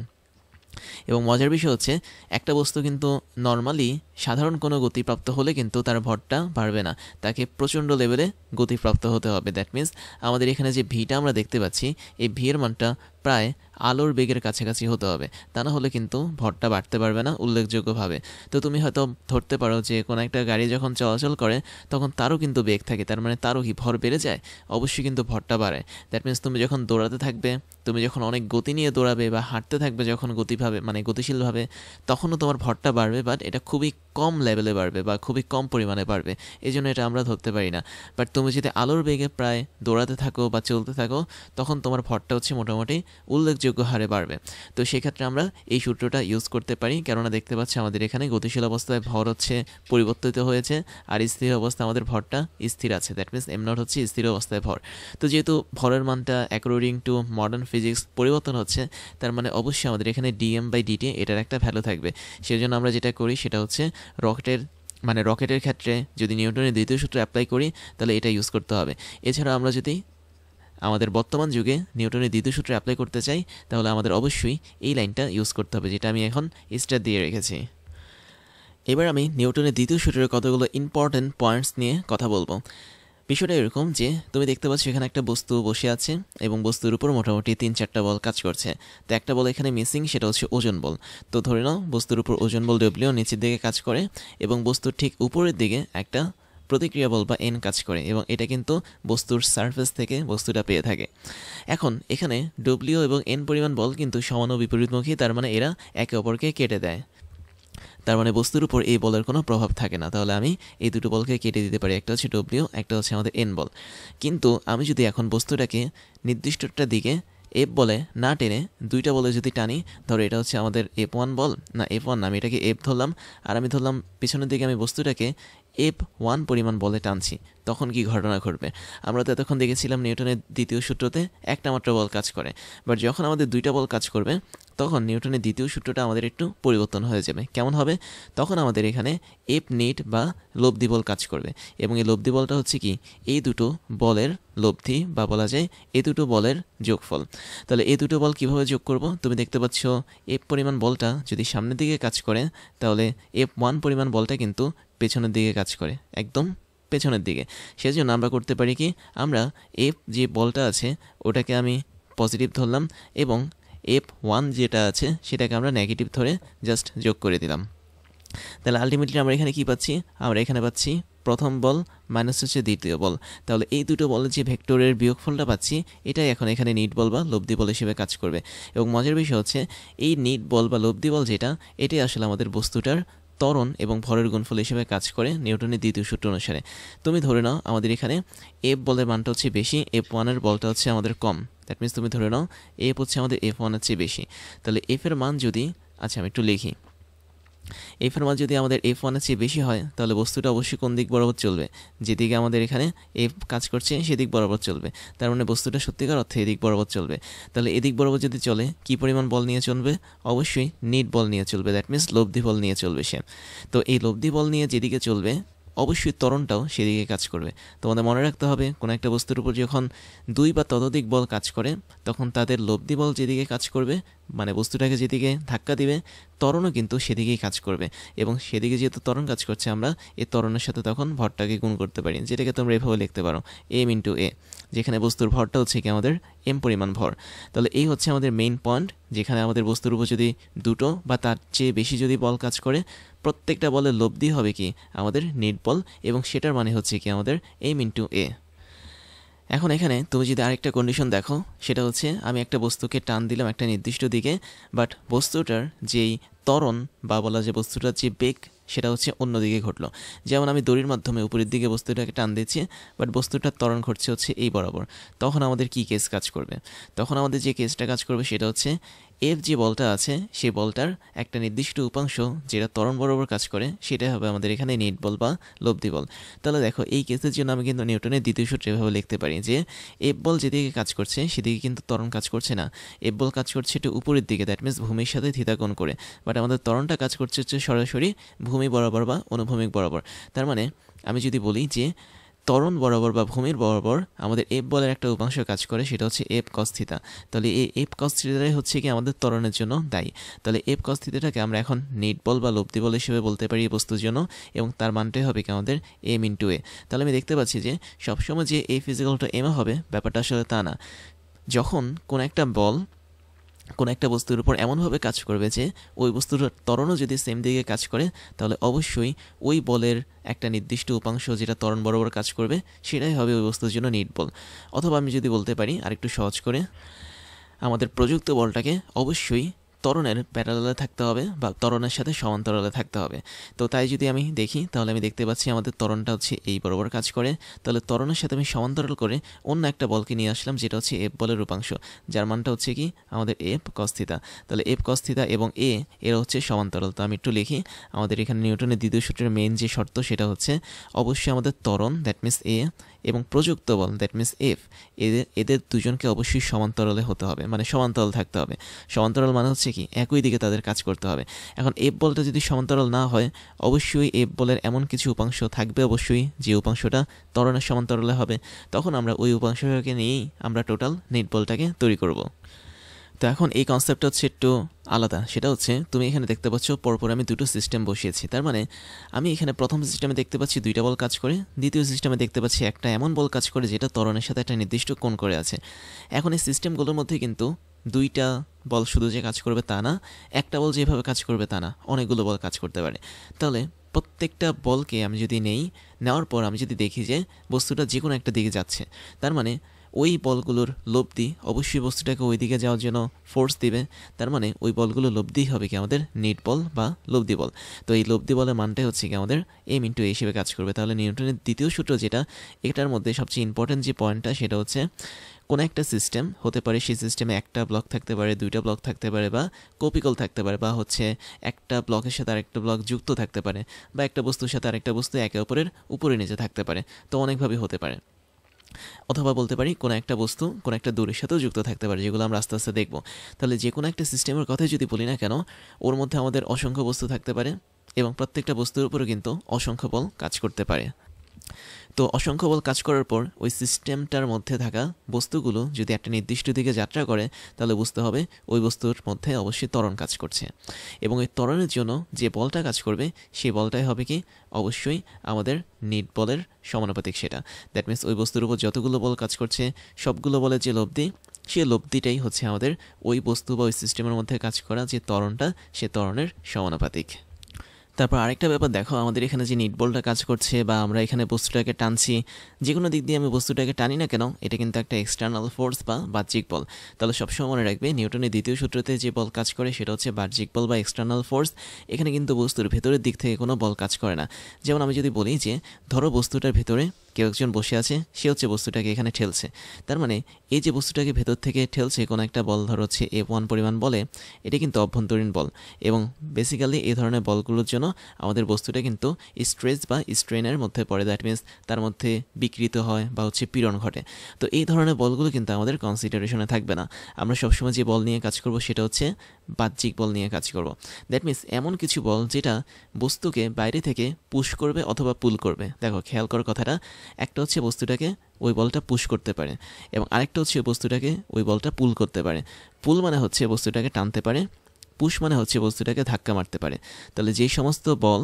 এবং মজার বিষয় হচ্ছে, একটা বস্তু কিন্তু নর্মালি সাধারণ কোনো গতিপ্রাপ্ত হলে কিন্তু তার ভরটা বাড়বে না, তাকে প্রচণ্ড লেভেলে গতিপ্রাপ্ত হতে হবে। দ্যাট মিনস আমাদের এখানে যে ভিটা আমরা দেখতে পাচ্ছি, এই ভি এর মানটা প্রায় আলোর বেগের কাছাকাছি হতে হবে, তা না হলে কিন্তু ভরটা বাড়তে পারবে না উল্লেখযোগ্যভাবে। তো তুমি হয়তো ধরতে পারো যে কোনো একটা গাড়ি যখন চলাচল করে তখন তারও কিন্তু বেগ থাকে, তার মানে তারও কি ভর বেড়ে যায়, অবশ্যই কিন্তু ভরটা বাড়ে। দ্যাট মিনস তুমি যখন দৌড়াতে থাকবে, তুমি যখন অনেক গতি নিয়ে দৌড়াবে বা হাঁটতে থাকবে যখন গতিভাবে, মানে গতিশীলভাবে, তখনও তোমার ভরটা বাড়বে, বাট এটা খুবই কম লেভেলে বাড়বে বা খুবই কম পরিমাণে বাড়বে, এই জন্য এটা আমরা ধরতে পারি না। বাট তুমি যদি আলোর বেগে প্রায় দৌড়াতে থাকো বা চলতে থাকো, তখন তোমার ভরটা হচ্ছে মোটামুটি উল্লেখযোগ্য হারে বাড়বে। তো সেক্ষেত্রে আমরা এই সূত্রটা ইউজ করতে পারি, কেননা দেখতে পাচ্ছি আমাদের এখানে গতিশীল অবস্থায় ভর হচ্ছে পরিবর্তিত হয়েছে, আর স্থির অবস্থায় আমাদের ভরটা স্থির আছে। দ্যাট মিনস m0 হচ্ছে স্থির অবস্থায় ভর। তো যেহেতু ভরের মানটা অ্যাকর্ডিং টু মডার্ন ফিজিক্স পরিবর্তন হচ্ছে, তার মানে অবশ্যই আমাদের এখানে dm/dt এটার একটা ভ্যালু থাকবে। সেই জন্য আমরা যেটা করি সেটা হচ্ছে রকেটের ক্ষেত্রে যদি নিউটনের দ্বিতীয় সূত্র অ্যাপ্লাই করি তাহলে এটা ইউজ করতে হবে। এছাড়া আমরা যদি আমাদের বর্তমান যুগে নিউটনের দ্বিতীয় সূত্র অ্যাপ্লাই করতে চাই, তাহলে আমাদের অবশ্যই এই লাইনটা ইউজ করতে হবে, যেটা আমি এখন স্টার দিয়ে রেখেছি। এবার আমি নিউটনের দ্বিতীয় সূত্রের কতগুলো ইম্পর্টেন্ট পয়েন্টস নিয়ে কথা বলবো। বিষয়টা এরকম যে তুমি দেখতে পাচ্ছ এখানে একটা বস্তু বসে আছে এবং বস্তুর উপর মোটামুটি 3-4টা বল কাজ করছে। তো একটা বল এখানে মিসিং, সেটা হচ্ছে ওজন বল। তো ধরে নাও বস্তুর উপর ওজন বল ডব্লিউ নিচের দিকে কাজ করে এবং বস্তুর ঠিক উপরের দিকে একটা প্রতিক্রিয়া বল বা এন কাজ করে, এবং এটা কিন্তু বস্তুর সারফেস থেকে বস্তুটা পেয়ে থাকে। এখন এখানে ডব্লিউ এবং এন পরিমাণ বল কিন্তু সমান ও বিপরীতমুখী, তার মানে এরা একে অপরকে কেটে দেয়। তার মানে বস্তুর উপর এই বলের কোনো প্রভাব থাকে না। তাহলে আমি এই দুটো বলকে কেটে দিতে পারি, একটা হচ্ছে ডব্লিউ, একটা হচ্ছে আমাদের এন বল। কিন্তু আমি যদি এখন বস্তুটাকে নির্দিষ্টটার দিকে এফ বলে না টেনে দুইটা বলে যদি টানি, ধরো এটা হচ্ছে আমাদের F1 বল, না F1 না, আমি এটাকে এফ ধরলাম, আর আমি ধরলাম পিছনের দিকে আমি বস্তুটাকে F1 পরিমাণ বলে টানছি, তখন কি ঘটনা ঘটবে? আমরা তো এতক্ষণ দেখেছিলাম নিউটনের দ্বিতীয় সূত্রতে একটা মাত্র বল কাজ করে, বাট যখন আমাদের দুইটা বল কাজ করবে তখন নিউটনের দ্বিতীয় সূত্রটা আমাদের একটু পরিবর্তন হয়ে যাবে। কেমন হবে? তখন আমাদের এখানে এফ নেট বা লব্ধি বল কাজ করবে, এবং এই লব্ধি বলটা হচ্ছে কি এই দুটো বলের লব্ধি, বা বলা যায় এই দুটো বলের যোগফল। তাহলে এই দুটো বল কিভাবে যোগ করব? তুমি দেখতে পাচ্ছ এফ পরিমাণ বলটা যদি সামনের দিকে কাজ করে, তাহলে F1 পরিমাণ বলটা কিন্তু পেছনের দিকে কাজ করে, একদম পেছনের দিকে। সেজন্য আমরা করতে পারি কি, আমরা এফ যে বলটা আছে ওটাকে আমি পজিটিভ ধরলাম, এবং F1 যেটা আছে সেটাকে আমরা নেগেটিভ ধরে জাস্ট যোগ করে দিলাম। তাহলে আলটিমেটলি আমরা এখানে কি পাচ্ছি? আমরা এখানে পাচ্ছি প্রথম বল মাইনাস হচ্ছে দ্বিতীয় বল, তাহলে এই দুটো বলের যে ভেক্টরের বিয়োগফলটা পাচ্ছি এটাই এখন এখানে নিট বল বা লব্ধি বল হিসেবে কাজ করবে। এবং মজার বিষয় হচ্ছে এই নিট বল বা লব্ধি বল যেটা, এটাই আসলে আমাদের বস্তুটার ত্বরণ এবং ভরের গুণফল হিসেবে কাজ করে নিউটনের দ্বিতীয় সূত্র অনুসারে। তুমি ধরে নাও আমাদের এখানে এফ বলের মানটা হচ্ছে বেশি, F1 বলটা হচ্ছে আমাদের কম। দ্যাট মিনস তুমি ধরে নাও এফ হচ্ছে আমাদের F1 চেয়ে বেশি, তাহলে এফের মান যদি, আচ্ছা আমি একটু লিখি, এফের মান যদি আমাদের F1 চেয়ে বেশি হয় তাহলে বস্তুটা অবশ্যই কোন দিক বরাবর চলবে, যেদিকে আমাদের এখানে এফ কাজ করছে সেদিক বরাবর চলবে। তার মানে বস্তুটা সত্যিকার অর্থে এদিক বরাবর চলবে। তাহলে এদিক বরাবর যদি চলে কী পরিমাণ বল নিয়ে চলবে? অবশ্যই নিট বল নিয়ে চলবে, দ্যাট মিনস লব্ধি বল নিয়ে চলবে সে। তো এই লব্ধি বল নিয়ে যেদিকে চলবে অবশ্যই ত্বরণটাও সেদিকে কাজ করবে। তোমাদের মনে রাখতে হবে কোনো একটা বস্তুর উপর যখন দুই বা ততোধিক বল কাজ করে তখন তাদের লব্ধি বল যেদিকে কাজ করবে, মানে বস্তুটাকে যেদিকে ধাক্কা দিবে, ত্বরণও কিন্তু সেদিকেই কাজ করবে। এবং সেদিকে যেহেতু ত্বরণ কাজ করছে আমরা এই ত্বরণের সাথে তখন ভরটাকে গুণ করতে পারি, যেটাকে তোমরা এভাবে লিখতে পারো এম ইন্টু এ, যেখানে বস্তুর ভরটা হচ্ছে কি আমাদের এম পরিমাণ ভর। তাহলে এই হচ্ছে আমাদের মেইন পয়েন্ট, যেখানে আমাদের বস্তুর উপর যদি দুটো বা তার চেয়ে বেশি যদি বল কাজ করে প্রত্যেকটা বলের লব্ধি হবে কি আমাদের নিট বল, এবং সেটার মানে হচ্ছে কি আমাদের এম ইন্টু এ। এখন এখানে তুমি যদি আরেকটা কন্ডিশন দেখো, সেটা হচ্ছে আমি একটা বস্তুকে টান দিলাম একটা নির্দিষ্ট দিকে, বাট বস্তুটার যেই ত্বরণ বা বলা যে বস্তুটার যে বেগ সেটা হচ্ছে অন্যদিকে ঘটলো। যেমন আমি দড়ির মাধ্যমে উপরের দিকে বস্তুটাকে টান দিচ্ছি, বাট বস্তুটার ত্বরণ ঘটছে হচ্ছে এই বরাবর। তখন আমাদের কি কেস কাজ করবে? তখন আমাদের যে কেসটা কাজ করবে সেটা হচ্ছে এফ যে বলটা আছে সেই বলটার একটা নির্দিষ্ট উপাংশ যেটা ত্বরণ বরাবর কাজ করে সেটাই হবে আমাদের এখানে নিট বল বা লব্ধি বল। তাহলে দেখো এই কেসের জন্য আমি কিন্তু নিউটনের দ্বিতীয় সূত্র এভাবে লিখতে পারি যে এফ বল যেদিকে কাজ করছে সেদিকে কিন্তু ত্বরণ কাজ করছে না, এফ বল কাজ করছে একটু উপরের দিকে, দ্যাট মিনস ভূমির সাথে থিতা কোণ করে, বাট আমাদের ত্বরণটা কাজ করছে হচ্ছে সরাসরি ভূমি বরাবর বা অনুভূমিক বরাবর। তার মানে আমি যদি বলি যে ত্বরণ বরাবর বা ভূমির বরাবর আমাদের এফ বলের একটা উপাংশ কাজ করে সেটা হচ্ছে এফ কস থিতা, তাহলে এই এফ কস থিতাটাই হচ্ছে কি আমাদের ত্বরণের জন্য দায়ী। তাহলে এফ কস থিতাটাকে আমরা এখন নিট বল বা লব্ধি বল হিসেবে বলতে পারি এই বস্তুর জন্য, এবং তার মানটাই হবে কি আমাদের এম ইন্টু এ। তাহলে আমি দেখতে পাচ্ছি যে সবসময় যে এ ফিজিক্যালটা এম হবে ব্যাপারটা আসলে তা না। যখন কোন একটা বল কোনো একটা বস্তুর উপর এমনভাবে কাজ করবে যে ওই বস্তুর ত্বরণও যদি সেম দিকে কাজ করে তাহলে অবশ্যই ওই বলের একটা নির্দিষ্ট উপাংশ যেটা ত্বরণ বরাবর কাজ করবে সেটাই হবে ওই বস্তুর জন্য নিট বল। অথবা আমি যদি বলতে পারি আরেকটু সহজ করে, আমাদের প্রযুক্ত বলটাকে অবশ্যই ত্বরণের প্যারালালে থাকতে হবে বা ত্বরণের সাথে সমান্তরালে থাকতে হবে। তো তাই যদি আমি দেখি তাহলে আমি দেখতে পাচ্ছি আমাদের ত্বরণটা হচ্ছে এই বরাবর কাজ করে, তাহলে ত্বরণের সাথে আমি সমান্তরাল করে অন্য একটা বলকে নিয়ে আসলাম যেটা হচ্ছে এফ বলের উপাংশ, যার মানটা হচ্ছে কি আমাদের এফ কস থিতা। তাহলে এফ কস থিতা এবং এ এরা হচ্ছে সমান্তরাল। তো আমি একটু লিখি, আমাদের এখানে নিউটনের দ্বিতীয় সূত্রের মেইন যে শর্ত সেটা হচ্ছে অবশ্যই আমাদের ত্বরণ দ্যাট মিনস এ এবং প্রযুক্ত বল দ্যাট মিনস এফ এদের দুজনকে অবশ্যই সমান্তরালে হতে হবে, মানে সমান্তরাল থাকতে হবে। সমান্তরাল মানে হচ্ছে কি একই দিকে তাদের কাজ করতে হবে। এখন এফ বলটা যদি সমান্তরাল না হয় অবশ্যই এফ বলের এমন কিছু উপাংশ থাকবে অবশ্যই যে উপাংশটা ত্বরণের সমান্তরালে হবে, তখন আমরা ওই উপাংশটাকে নিয়েই আমরা টোটাল নিট বলটাকে তৈরি করব। তো এখন এই কনসেপ্টটা হচ্ছে একটু আলাদা, সেটা হচ্ছে তুমি এখানে দেখতে পাচ্ছ পরপর আমি দুটো সিস্টেম বসিয়েছি। তার মানে আমি এখানে প্রথম সিস্টেমে দেখতে পাচ্ছি দুইটা বল কাজ করে, দ্বিতীয় সিস্টেমে দেখতে পাচ্ছি একটা এমন বল কাজ করে যেটা ত্বরণের সাথে একটা নির্দিষ্ট কোণ করে আছে। এখন এই সিস্টেমগুলোর মধ্যে কিন্তু দুইটা বল শুধু যে কাজ করবে তা না, একটা বল যেভাবে কাজ করবে তা না, অনেকগুলো বল কাজ করতে পারে। তাহলে প্রত্যেকটা বলকে আমি যদি নেওয়ার পর আমি যদি দেখি যে বস্তুটা যে কোনো একটা দিকে যাচ্ছে, তার মানে ওই বলগুলোর লব্ধি অবশ্যই বস্তুটাকে ওই দিকে যাওয়ার জন্য ফোর্স দিবে। তার মানে ওই বলগুলো লব্ধি হবে কি আমাদের নিট বল বা লব্ধি বল। তো এই লব্ধি বলের মানটাই হচ্ছে কি আমাদের এম ইন্টু এ হিসেবে কাজ করবে। তাহলে নিউটনের দ্বিতীয় সূত্র যেটা, এটার মধ্যে সবচেয়ে ইম্পর্টেন্ট যে পয়েন্টটা সেটা হচ্ছে কোনো একটা সিস্টেম হতে পারে, সেই সিস্টেমে একটা ব্লক থাকতে পারে, দুইটা ব্লক থাকতে পারে, বা কপিকল থাকতে পারে, বা হচ্ছে একটা ব্লকের সাথে আরেকটা ব্লক যুক্ত থাকতে পারে, বা একটা বস্তুর সাথে আরেকটা বস্তু একে অপরের উপরে নিচে থাকতে পারে। তো অনেকভাবে হতে পারে। অথবা বলতে পারি কোনো একটা বস্তু কোনো একটা দূরের সাথেও যুক্ত থাকতে পারে, যেগুলো আমরা আস্তে আস্তে দেখব। তাহলে যে কোনো একটা সিস্টেমের কথাই যদি বলি না কেন, ওর মধ্যে আমাদের অসংখ্য বস্তু থাকতে পারে এবং প্রত্যেকটা বস্তুর উপরও কিন্তু অসংখ্য বল কাজ করতে পারে। তো অসংখ্য বল কাজ করার পর ওই সিস্টেমটার মধ্যে থাকা বস্তুগুলো যদি একটা নির্দিষ্ট দিকে যাত্রা করে তাহলে বুঝতে হবে ওই বস্তুর মধ্যে অবশ্যই ত্বরণ কাজ করছে, এবং এই ত্বরণের জন্য যে বলটা কাজ করবে সেই বলটাই হবে কি অবশ্যই আমাদের নিট বলের সমানুপাতিক। সেটা দ্যাট মিনস ওই বস্তুর উপর যতগুলো বল কাজ করছে সবগুলো বলের যে লব্ধি, সে লব্ধিটাই হচ্ছে আমাদের ওই বস্তু বা ওই সিস্টেমের মধ্যে কাজ করা যে ত্বরণটা, সে ত্বরণের সমানুপাতিক। তারপর আরেকটা ব্যাপার দেখো, আমাদের এখানে যে নিট বলটা কাজ করছে বা আমরা এখানে বস্তুটাকে টানছি, যে কোনো দিক দিয়ে আমি বস্তুটাকে টানি না কেন, এটা কিন্তু একটা এক্সটার্নাল ফোর্স বা বাহ্যিক বল। তাহলে সবসময় মনে রাখবে নিউটনের দ্বিতীয় সূত্রতে যে বল কাজ করে সেটা হচ্ছে বাহ্যিক বল বা এক্সটার্নাল ফোর্স। এখানে কিন্তু বস্তুর ভেতরের দিক থেকে কোনো বল কাজ করে না। যেমন আমি যদি বলি যে ধরো বস্তুটার ভেতরে কেউ একজন বসে আছে, সে হচ্ছে বস্তুটাকে এখানে ঠেলছে। তার মানে এই যে বস্তুটাকে ভেতর থেকে ঠেলছে কোনো একটা বল, ধরো হচ্ছে F1 পরিমাণ বলে, এটা কিন্তু অভ্যন্তরীণ বল। এবং বেসিক্যালি এই ধরনের বলগুলোর জন্য আমাদের বস্তুটা কিন্তু স্ট্রেস বা স্ট্রেনের মধ্যে পড়ে। দ্যাট মিনস তার মধ্যে বিকৃত হয় বা হচ্ছে পীড়ন ঘটে। তো এই ধরনের বলগুলো কিন্তু আমাদের কনসিডারেশনে থাকবে না। আমরা সবসময় যে বল নিয়ে কাজ করব সেটা হচ্ছে বাহ্যিক বল নিয়ে কাজ করব। দ্যাট মিনস এমন কিছু বল যেটা বস্তুকে বাইরে থেকে পুশ করবে অথবা পুল করবে। দেখো খেয়াল করার কথাটা, একটা হচ্ছে বস্তুটাকে ওই বলটা পুশ করতে পারে এবং আরেকটা হচ্ছে বস্তুটাকে ওই বলটা পুল করতে পারে। পুল মানে হচ্ছে বস্তুটাকে টানতে পারে, পুশ মানে হচ্ছে বস্তুটাকে ধাক্কা মারতে পারে। তাহলে যেই সমস্ত বল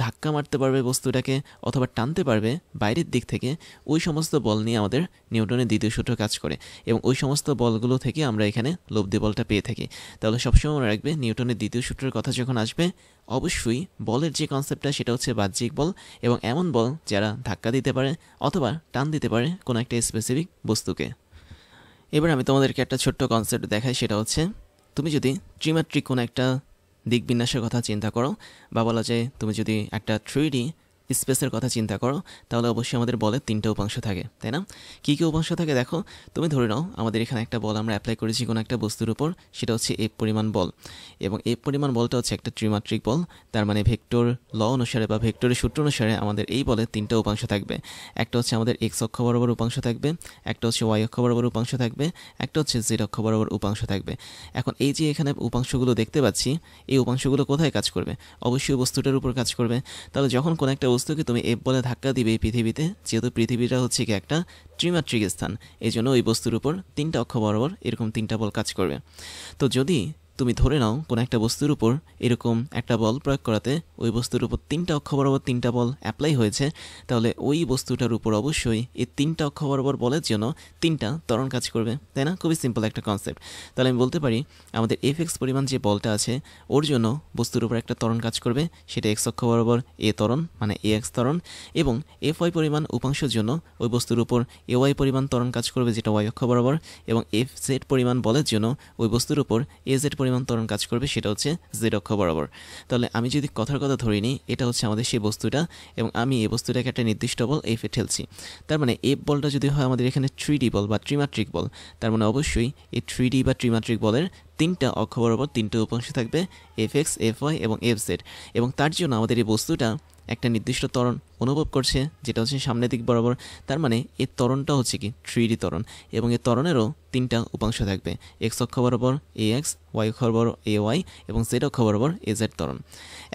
ধাক্কা মারতে পারবে বস্তুটাকে অথবা টানতে পারবে বাইরের দিক থেকে, ওই সমস্ত বল নিয়ে আমাদের নিউটনের দ্বিতীয় সূত্র কাজ করে এবং ওই সমস্ত বলগুলো থেকে আমরা এখানে লব্ধি বলটা পেয়ে থাকি। তাহলে সবসময় মনে রাখবে নিউটনের দ্বিতীয় সূত্রের কথা যখন আসবে, অবশ্যই বলের যে কনসেপ্টটা সেটা হচ্ছে বাহ্যিক বল এবং এমন বল যারা ধাক্কা দিতে পারে অথবা টান দিতে পারে কোনো একটা স্পেসিফিক বস্তুকে। এবার আমি তোমাদেরকে একটা ছোট্ট কনসেপ্ট দেখাই, সেটা হচ্ছে তুমি যদি ত্রিমাত্রিক কোনো একটা দিক বিন্যাসের কথা চিন্তা করো বা বলা যায় তুমি যদি একটা 3D স্পেসের কথা চিন্তা করো, তাহলে অবশ্যই আমাদের বলের তিনটে উপাংশ থাকে, তাই না? কী কী উপাংশ থাকে দেখো, তুমি ধরে নাও আমাদের এখানে একটা বল আমরা অ্যাপ্লাই করেছি কোনো একটা বস্তুর উপর, সেটা হচ্ছে F পরিমাণ বল এবং F পরিমাণ বলটা হচ্ছে একটা ত্রিমাত্রিক বল। তার মানে ভেক্টর ল অনুসারে বা ভেক্টরের সূত্র অনুসারে আমাদের এই বলের তিনটে উপাংশ থাকবে। একটা হচ্ছে আমাদের এক্স অক্ষ বরাবর উপাংশ থাকবে, একটা হচ্ছে ওয়াই অক্ষ বরাবর উপাংশ থাকবে, একটা হচ্ছে জেড অক্ষ বরাবর উপাংশ থাকবে। এখন এই যে এখানে উপাংশগুলো দেখতে পাচ্ছি, এই উপাংশগুলো কোথায় কাজ করবে? অবশ্যই বস্তুটার উপর কাজ করবে। তাহলে যখন কোনো একটা বস্তুকে তুমি এফ বলে ধাক্কা দিবে এই পৃথিবীতে, যেহেতু পৃথিবীটা হচ্ছে কি একটা ত্রিমাত্রিক স্থান, এই জন্য ওই বস্তুর উপর তিনটা অক্ষ বরাবর এরকম তিনটা বল কাজ করবে। তো যদি তুমি ধরে নাও কোনো একটা বস্তুর উপর এরকম একটা বল প্রয়োগ করাতে ওই বস্তুর উপর তিনটা অক্ষ বরাবর তিনটা বল অ্যাপ্লাই হয়েছে, তাহলে ওই বস্তুটার উপর অবশ্যই এই তিনটা অক্ষ বরাবর বলের জন্য তিনটা ত্বরণ কাজ করবে, তাই না? খুবই সিম্পল একটা কনসেপ্ট। তাহলে আমি বলতে পারি আমাদের এফএক্স পরিমাণ যে বলটা আছে ওর জন্য বস্তুর উপর একটা ত্বরণ কাজ করবে, সেটা এক্স অক্ষ বরাবর এ ত্বরণ মানে এ এক্স ত্বরণ, এবং এফ ওয়াই পরিমাণ উপাংশের জন্য ওই বস্তুর উপর এ ওয়াই পরিমাণ ত্বরণ কাজ করবে, যেটা ওয়াই অক্ষ বরাবর, এবং এফ জেড পরিমাণ বলের জন্য ওই বস্তুর উপর এ জেড পরিমাণ ত্বরণ কাজ করবে, সেটা হচ্ছে জেড অক্ষ বরাবর। তাহলে আমি যদি কথার কথা ধরে নিই, এটা হচ্ছে আমাদের সেই বস্তুটা এবং আমি এই বস্তুটাকে একটা নির্দিষ্ট বল এফে ঠেলছি। তার মানে এফ বলটা যদি হয় আমাদের এখানে 3D বল বা ত্রিমাত্রিক বল, তার মানে অবশ্যই এই 3D বা ত্রিমাত্রিক বলের তিনটা অক্ষ বরাবর তিনটে উপাংশ থাকবে, এফ এক্স, এফ ওয়াই এবং এফ জেড, এবং তার জন্য আমাদের এই বস্তুটা একটা নির্দিষ্ট ত্বরণ অনুভব করছে, যেটা হচ্ছে সামনের দিক বরাবর। তার মানে এই ত্বরণটা হচ্ছে কি 3D ত্বরণ এবং এই ত্বরণেরও তিনটা উপাংশ থাকবে, এক্স অক্ষ বরাবর এ এক্স, ওয়াই অক্ষ বরাবর এ ওয়াই এবং জেড অক্ষ বরাবর এ জেড ত্বরণ।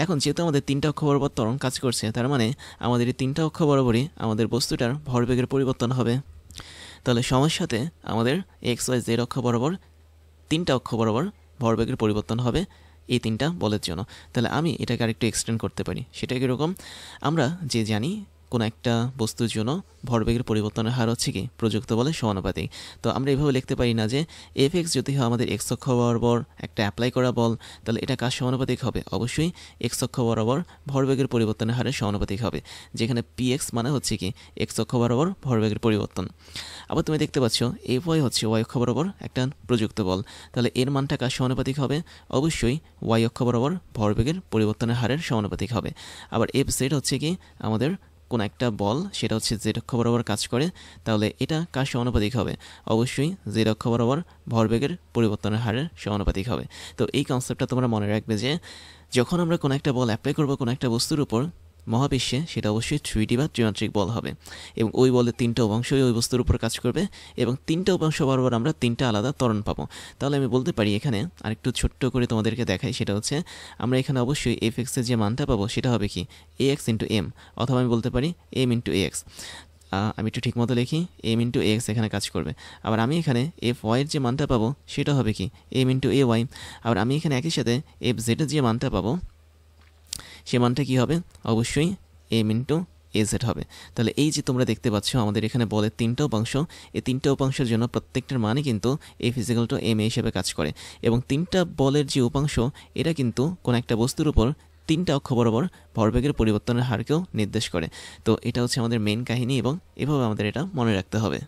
এখন যেহেতু আমাদের তিনটা অক্ষ বরাবর ত্বরণ কাজ করছে, তার মানে আমাদের এই তিনটা অক্ষ বরাবরই আমাদের বস্তুটার ভরবেগের পরিবর্তন হবে। তাহলে সমস্যাতে আমাদের এক্স ওয়াই জেড অক্ষ বরাবর তিনটা অক্ষ বরাবর ভরবেগের পরিবর্তন হবে এই তিনটা বলের জন্য। তাহলে আমি এটাকে আরেকটু এক্সটেন্ড করতে পারি, সেটা কীরকম? আমরা যে জানি কোনো একটা বস্তুর জন্য ভরবেগের পরিবর্তনের হার হচ্ছে কি প্রযুক্ত বলের সমানুপাতিক। তো আমরা এভাবে লিখতে পারি না যে এফ এক্স যদি হয় আমাদের এক্স অক্ষ বরাবর একটা অ্যাপ্লাই করা বল, তাহলে এটা কার সমানুপাতিক হবে? অবশ্যই এক্স অক্ষ বরাবর ভরবেগের পরিবর্তনের হারের সমানুপাতিক হবে, যেখানে পি এক্স মানে হচ্ছে কি এক্স অক্ষ বরাবর ভরবেগের পরিবর্তন। আবার তুমি দেখতে পাচ্ছ এফ ওয়াই হচ্ছে ওয়াই অক্ষ বরাবর একটা প্রযুক্ত বল, তাহলে এর মানটা কার সমানুপাতিক হবে? অবশ্যই ওয়াই অক্ষ বরাবর ভরবেগের পরিবর্তনের হারের সমানুপাতিক হবে। আবার এফ জেড হচ্ছে কি আমাদের কোন একটা বল, সেটা হচ্ছে জেড অক্ষ বরাবর কাজ করে, তাহলে এটা কার সমানুপাতিক হবে? অবশ্যই জেড অক্ষ বরাবর ভরবেগের পরিবর্তনের হারের সমানুপাতিক হবে। তো এই কনসেপ্টটা তোমরা মনে রাখবে যে যখন আমরা কোনো একটা বল অ্যাপ্লাই করবো কোনো একটা বস্তুর উপর মহাবিশ্বে, সেটা অবশ্যই 3D বা ত্রিমাত্রিক বল হবে এবং ওই বলের তিনটা উপাংশই ওই বস্তুর উপর কাজ করবে এবং তিনটা উপাংশ বরাবর আমরা তিনটা আলাদা ত্বরণ পাবো। তাহলে আমি বলতে পারি এখানে আরেকটু ছোট্ট করে তোমাদেরকে দেখাই, সেটা হচ্ছে আমরা এখানে অবশ্যই এফ এক্সের যে মানটা পাবো সেটা হবে কি এ এক্স ইন্টু এম, অথবা আমি বলতে পারি এম ইন্টু এ এক্স। আমি একটু ঠিক মতো লিখি, এম ইন্টু এ এক্স এখানে কাজ করবে। আবার আমি এখানে এফ ওয়াইয়ের যে মানটা পাবো সেটা হবে কি এম ইন্টু এ ওয়াই। আবার আমি এখানে একই সাথে এফ জেডের যে মানটা পাবো সে মানটা কী হবে? অবশ্যই এম ইন্টু এ জেড হবে। তাহলে এই যে তোমরা দেখতে পাচ্ছ আমাদের এখানে বলের তিনটা উপাংশ, এই তিনটা উপাংশের জন্য প্রত্যেকটার মানই কিন্তু এ ফিজিক্যাল টু এম এ হিসেবে কাজ করে এবং তিনটা বলের যে উপাংশ এটা কিন্তু কোনো একটা বস্তুর উপর 3টা অক্ষ বরাবর ভরবেগের পরিবর্তনের হারকেও নির্দেশ করে। তো এটা হচ্ছে আমাদের মেইন কাহিনী এবং এভাবে আমাদের এটা মনে রাখতে হবে।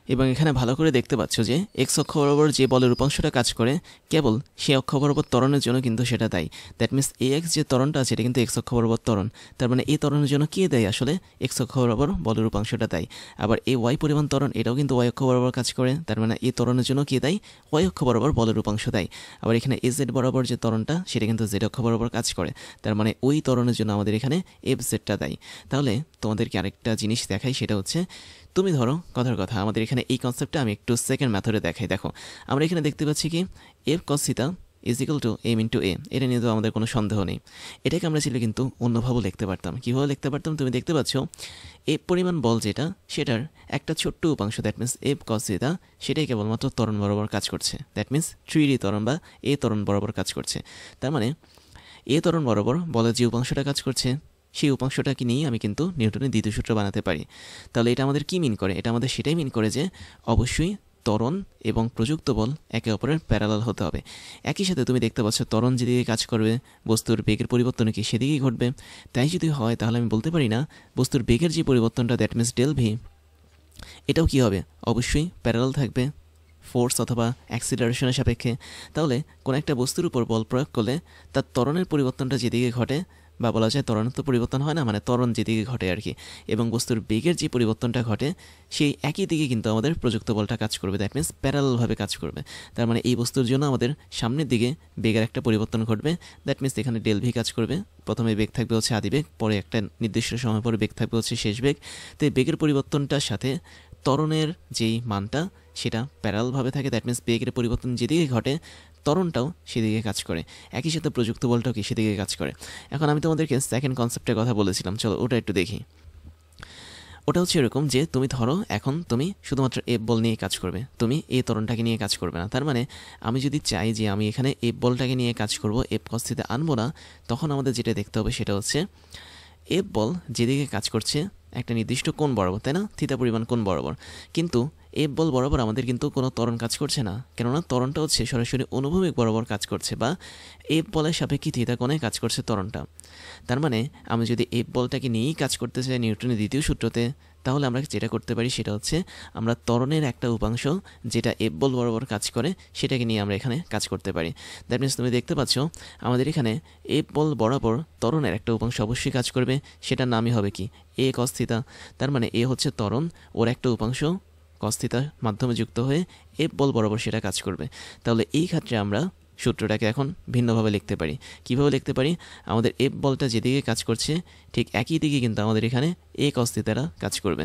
এবং এখানে ভালো করে দেখতে পাচ্ছ যে এক্স অক্ষ বরাবর যে বলের উপাংশটা কাজ করে কেবল সেই অক্ষ বরাবর ত্বরণের জন্য কিন্তু সেটা দায়ী। দ্যাট মিনস এ এক্স যে ত্বরণটা আছে এটা কিন্তু এক্স অক্ষ বরাবর ত্বরণ, তার মানে এই ত্বরণের জন্য কে দেয়? আসলে এক্স অক্ষ বরাবর বলের উপাংশটা দায়ী। আবার এই ওয়াই পরিমাণ ত্বরণ এটাও কিন্তু ওয়াই অক্ষ বরাবর কাজ করে, তার মানে এই ত্বরণের জন্য কে দেয়? ওয়াই অক্ষ বরাবর বলের উপাংশ দেয়। আবার এখানে এ জেড বরাবর যে ত্বরণটা সেটা কিন্তু জেড অক্ষ বরাবর কাজ করে, তার মানে ওই ত্বরণের জন্য আমাদের এখানে এফ জেডটা দায়ী। তাহলে তোমাদেরকে আরেকটা জিনিস দেখাই, সেটা হচ্ছে তুমি ধরো কথার কথা আমাদের এখানে এই কনসেপ্টটা আমি একটু সেকেন্ড মেথডে দেখাই। দেখো আমরা এখানে দেখতে পাচ্ছি কি F cos theta is equal to M into A, এটা নিয়ে তো আমাদের কোনো সন্দেহ নেই। এটাকে আমরা ছিল কিন্তু অন্যভাবেও লিখতে পারতাম। কীভাবে লিখতে পারতাম? তুমি দেখতে পাচ্ছ এফ পরিমাণ বল যেটা সেটার একটা ছোট্ট উপাংশ, that means F cos theta, সেটাই কেবলমাত্র ত্বরণ বরাবর কাজ করছে। দ্যাট মিনস 3D ত্বরণ বা এ ত্বরণ বরাবর কাজ করছে। তার মানে এ ত্বরণ বরাবর বলের যে উপাংশটা কাজ করছে সেই উপাংশটাকে নিয়েই আমি কিন্তু নিউটনের দ্বিতীয় সূত্র বানাতে পারি। তাহলে এটা আমাদের কি মিন করে? এটা আমাদের সেটাই মিন করে যে অবশ্যই ত্বরণ এবং প্রযুক্ত বল একে অপরের প্যারালাল হতে হবে। একই সাথে তুমি দেখতে পাচ্ছ ত্বরণ যেদিকে কাজ করবে বস্তুর বেগের পরিবর্তন কি সেদিকেই ঘটবে। তাই যদি হয় তাহলে আমি বলতে পারি না বস্তুর বেগের যে পরিবর্তনটা দ্যাট মিনস ডেল ভি, এটাও কি হবে? অবশ্যই প্যারালাল থাকবে ফোর্স অথবা অ্যাক্সিলারেশনের সাপেক্ষে। তাহলে কোনো একটা বস্তুর উপর বল প্রয়োগ করলে তার ত্বরণের পরিবর্তনটা যেদিকে ঘটে, বা বলা যায় ত্বরণের তো পরিবর্তন হয় না, মানে ত্বরণ যেদিকে ঘটে আর কি, এবং বস্তুর বেগের যে পরিবর্তনটা ঘটে সেই একই দিকে কিন্তু আমাদের প্রযুক্ত বলটা কাজ করবে। দ্যাট মিনস প্যারালালভাবে কাজ করবে। তার মানে এই বস্তুর জন্য আমাদের সামনের দিকে বেগের একটা পরিবর্তন ঘটবে। দ্যাট মিনস এখানে ডেল ভি কাজ করবে। প্রথমে বেগ থাকবে হচ্ছে আদি বেগ, পরে একটা নির্দিষ্ট সময় পরে বেগ থাকবে হচ্ছে শেষ বেগ। তো এই বেগের পরিবর্তনটার সাথে ত্বরণের যেই মানটা সেটা প্যারালালভাবে থাকে। দ্যাট মিনস বেগের পরিবর্তন যেদিকে ঘটে ত্বরণটাও সেদিকে কাজ করে, একই সাথে প্রযুক্ত বলটাও কি সেদিকে কাজ করে। এখন আমি তোমাদেরকে সেকেন্ড কনসেপ্টের কথা বলেছিলাম, চলো ওটা একটু দেখি। ওটা হচ্ছে এরকম যে তুমি ধরো এখন তুমি শুধুমাত্র এফ বল নিয়ে কাজ করবে, তুমি এই ত্বরণটাকে নিয়ে কাজ করবে না। তার মানে আমি যদি চাই যে আমি এখানে এফ বলটাকে নিয়ে কাজ করব, এফ কস থিটা আনবো না, তখন আমাদের যেটা দেখতে হবে সেটা হচ্ছে এফ বল যেদিকে কাজ করছে একটা নির্দিষ্ট কোণ বরাবর, তাই না? থিটা পরিমাণ কোণ বরাবর। কিন্তু এফ বল বরাবর আমাদের কিন্তু কোনো ত্বরণ কাজ করছে না, কেননা ত্বরণটা হচ্ছে সরাসরি অনুভূমিক বরাবর কাজ করছে, বা এফ বলের সাপেক্ষে থিটা কোণে কাজ করছে ত্বরণটা। তার মানে আমি যদি এফ বলটাকে নিয়েই কাজ করতে চাই নিউটনের দ্বিতীয় সূত্রতে, তাহলে আমরা যেটা করতে পারি সেটা হচ্ছে আমরা ত্বরণের একটা উপাংশ যেটা এফ বল বরাবর কাজ করে সেটাকে নিয়ে আমরা এখানে কাজ করতে পারি। দ্যাট মিনস তুমি দেখতে পাচ্ছ আমাদের এখানে এফ বল বরাবর ত্বরণের একটা উপাংশ অবশ্যই কাজ করবে, সেটার নামই হবে কি? এ কস থিটা। তার মানে এ হচ্ছে ত্বরণ, ওর একটা উপাংশ কস থিটার মাধ্যমে যুক্ত হয়ে এফ বল বরাবর সেটা কাজ করবে। তাহলে এই ক্ষেত্রে আমরা সূত্রটাকে এখন ভিন্নভাবে লিখতে পারি। কীভাবে লিখতে পারি? আমাদের এফ বলটা যেদিকে কাজ করছে ঠিক একই দিকে কিন্তু আমাদের এখানে এ কস থিটারা কাজ করবে।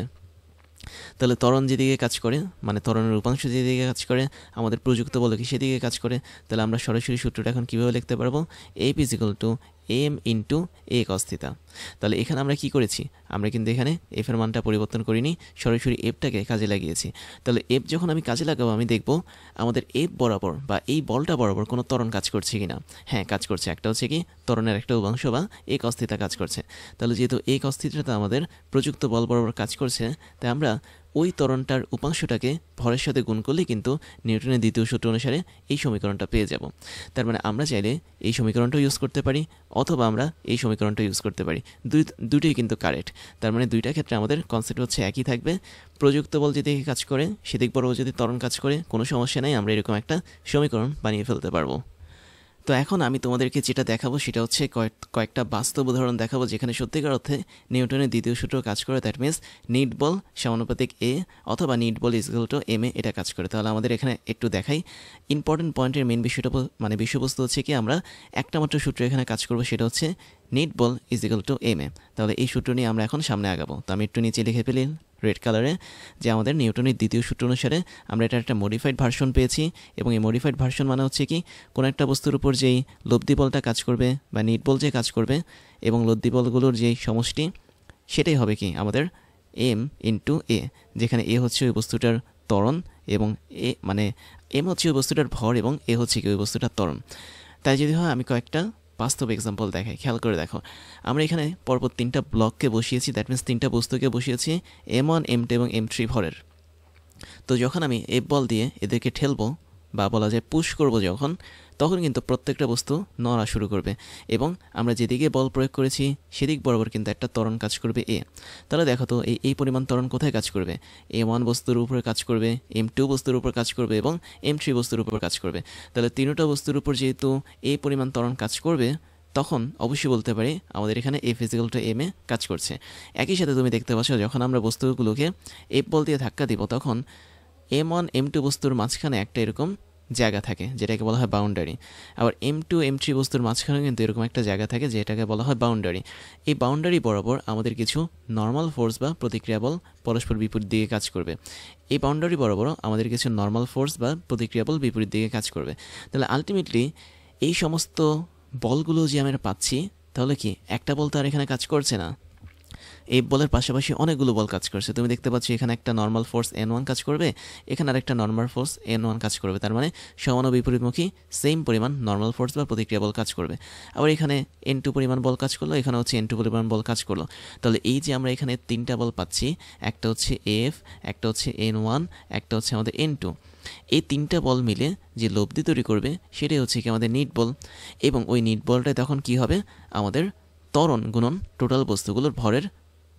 তাহলে ত্বরণ যেদিকে কাজ করে, মানে ত্বরণের উপাংশ যেদিকে কাজ করে, আমাদের প্রযুক্ত বল কি সেদিকে কাজ করে। তাহলে আমরা সরাসরি সূত্রটা এখন কীভাবে লিখতে পারবো? F is equal to M into a cos theta. তাহলে এখানে আমরা কি করেছি? আমরা কিন্তু এখানে এফের মানটা পরিবর্তন করিনি, সরাসরি এফটাকে কাজে লাগিয়েছি। তাহলে এফ যখন আমি কাজে লাগাবো আমি দেখব আমাদের এফ বরাবর বা এই বলটা বরাবর কোনো ত্বরণ কাজ করছে কি না। হ্যাঁ, কাজ করছে। একটা হচ্ছে কি ত্বরণের একটা উপাংশ বা এ কস থিটা কাজ করছে। তাহলে যেহেতু এ কস থিটাটা আমাদের প্রযুক্ত বল বরাবর কাজ করছে, তাই আমরা ওই ত্বরণটার উপাংশটাকে ভরের সাথে গুণ করলে কিন্তু নিউটনের দ্বিতীয় সূত্র অনুসারে এই সমীকরণটা পেয়ে যাব। তার মানে আমরা চাইলে এই সমীকরণটা ইউজ করতে পারি অথবা আমরা এই সমীকরণটা ইউজ করতে পারি, দুটোই কিন্তু কারেক্ট। তার মানে দুইটা ক্ষেত্রে আমাদের কনসেপ্ট হচ্ছে একই থাকবে। প্রযুক্ত বল যেদিকে কাজ করে সেদিক বরাবর যদি ত্বরণ কাজ করে কোনো সমস্যা নেই, আমরা এরকম একটা সমীকরণ বানিয়ে ফেলতে পারবো। তো এখন আমি তোমাদেরকে যেটা দেখাবো সেটা হচ্ছে কয়েকটা বাস্তব উদাহরণ দেখাবো যেখানে সত্যিকার অর্থে নিউটনের দ্বিতীয় সূত্র কাজ করে। দ্যাট মিনস নিট বল সমানুপাতিক এ অথবা নিট বল is equal to M A, এটা কাজ করে। তাহলে আমাদের এখানে একটু দেখাই ইম্পর্টেন্ট পয়েন্টের মেন বিষয়টা, মানে বিষয়বস্তু হচ্ছে কি আমরা একটা মাত্র সূত্র এখানে কাজ করবো, সেটা হচ্ছে নিট বল is equal to M A. তাহলে এই সূত্র নিয়ে আমরা এখন সামনে আগাবো। তো আমি একটু নিচে লিখে ফেলি রেড কালারে যে আমাদের নিউটনের দ্বিতীয় সূত্র অনুসারে আমরা এটার একটা মডিফাইড ভার্সন পেয়েছি, এবং এই মডিফাইড ভার্সন মানে হচ্ছে কি কোনো একটা বস্তুর উপর যেই লব্ধি বলটা কাজ করবে বা নিট বল যে কাজ করবে এবং লব্ধি বলগুলোর যেই সমষ্টি সেটাই হবে কি আমাদের এম ইন্টু এ, যেখানে এ হচ্ছে ওই বস্তুটার ত্বরণ এবং এ মানে এম হচ্ছে ওই বস্তুটার ভর এবং এ হচ্ছে কি ওই বস্তুটার ত্বরণ। তাই যদি হয় আমি কয়েকটা বাস্তব এক্সাম্পল দেখাই, খেয়াল করে দেখো। আমরা এখানে পরপর 3টা ব্লককে বসিয়েছি, দ্যাট মিনস 3টা বস্তুকে বসিয়েছি M1 M2 এবং M3 ভরের। তো যখন আমি এফ বল দিয়ে এদেরকে ঠেলবো বা বলা যায় পুশ করব যখন, তখন কিন্তু প্রত্যেকটা বস্তু নড়া শুরু করবে এবং আমরা যেদিকে বল প্রয়োগ করেছি সেদিক বরাবর কিন্তু একটা ত্বরণ কাজ করবে এ। তাহলে দেখো তো এই পরিমাণ ত্বরণ কোথায় কাজ করবে? M1 বস্তুর উপরে কাজ করবে, M2 বস্তুর উপর কাজ করবে এবং M3 বস্তুর উপর কাজ করবে। তাহলে তিনটা বস্তুর উপর যেহেতু এই পরিমাণ ত্বরণ কাজ করবে, তখন অবশ্যই বলতে পারি আমাদের এখানে F = m এ কাজ করছে। একই সাথে তুমি দেখতে পাচ্ছ যখন আমরা বস্তুগুলোকে F বল দিয়ে ধাক্কা দিব, তখন M1 M2 বস্তুর মাঝখানে একটা এরকম জায়গা থাকে যেটাকে বলা হয় বাউন্ডারি। আবার M2 M3 বস্তুর মাঝখানে কিন্তু এরকম একটা জায়গা থাকে যেটাকে বলা হয় বাউন্ডারি। এই বাউন্ডারি বরাবর আমাদের কিছু নর্মাল ফোর্স বা প্রতিক্রিয়া বল পরস্পর বিপরীত দিকে কাজ করবে। এই বাউন্ডারি বরাবর আমাদের কিছু নর্মাল ফোর্স বা প্রতিক্রিয়া বল বিপরীত দিকে কাজ করবে। তাহলে আলটিমেটলি এই সমস্ত বলগুলো যে আমরা পাচ্ছি, তাহলে কি একটা বল তো আর এখানে কাজ করছে না, এই বলের পাশাপাশি অনেকগুলো বল কাজ করছে। তুমি দেখতে পাচ্ছ এখানে একটা নর্মাল ফোর্স N1 কাজ করবে, এখানে আরেকটা নর্মাল ফোর্স N1 কাজ করবে। তার মানে সমান ও বিপরীতমুখী সেম পরিমাণ নর্মাল ফোর্স বা প্রতিক্রিয়া বল কাজ করবে। আবার এখানে N2 পরিমাণ বল কাজ করলো, এখানে হচ্ছে N2 পরিমাণ বল কাজ করলো। তাহলে এই যে আমরা এখানে তিনটা বল পাচ্ছি, একটা হচ্ছে F, একটা হচ্ছে N1, একটা হচ্ছে আমাদের N2, এই তিনটা বল মিলে যে লব্ধি তৈরি করবে সেটাই হচ্ছে কি আমাদের নিট বল। এবং ওই নিট বলটা তখন কি হবে? আমাদের ত্বরণ গুণন টোটাল বস্তুগুলোর ভরের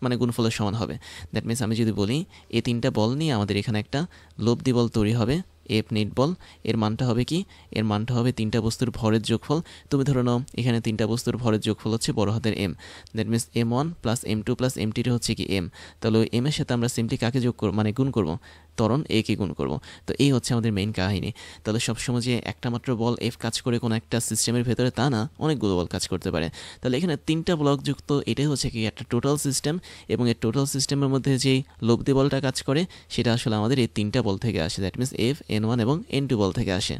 মানে গুণফলের সমান হবে। দ্যাট মিনস আমি যদি বলি এই তিনটা বল নিয়ে আমাদের এখানে একটা লব্ধি বল তৈরি হবে, এফ নিট বল। এর মানটা হবে কি? এর মানটা হবে তিনটা বস্তুর ভরের যোগফল। তুমি ধরে নাও এখানে তিনটা বস্তুর ভরের যোগফল হচ্ছে বড় হাতের M. That means M1 + M2 + M3 হচ্ছে কি এম। তাহলে ওই এম এর সাথে আমরা সিম্পলি কাকে যোগ করব, মানে গুণ করব? ত্বরণ এ কে গুণ করব। তো এই হচ্ছে আমাদের মেইন কাহিনী। তাহলে সবসময় যে একটা মাত্র বল এফ কাজ করে কোনো একটা সিস্টেমের ভেতরে তা না, অনেকগুলো বল কাজ করতে পারে। তাহলে এখানে তিনটা ব্লক যুক্ত এটাই হচ্ছে কি একটা টোটাল সিস্টেম, এবং এই টোটাল সিস্টেমের মধ্যে যেই লব্ধি বলটা কাজ করে সেটা আসলে আমাদের এই তিনটা বল থেকে আসে। দ্যাট মিনস F, N1 এবং N2 বল থেকে আসে।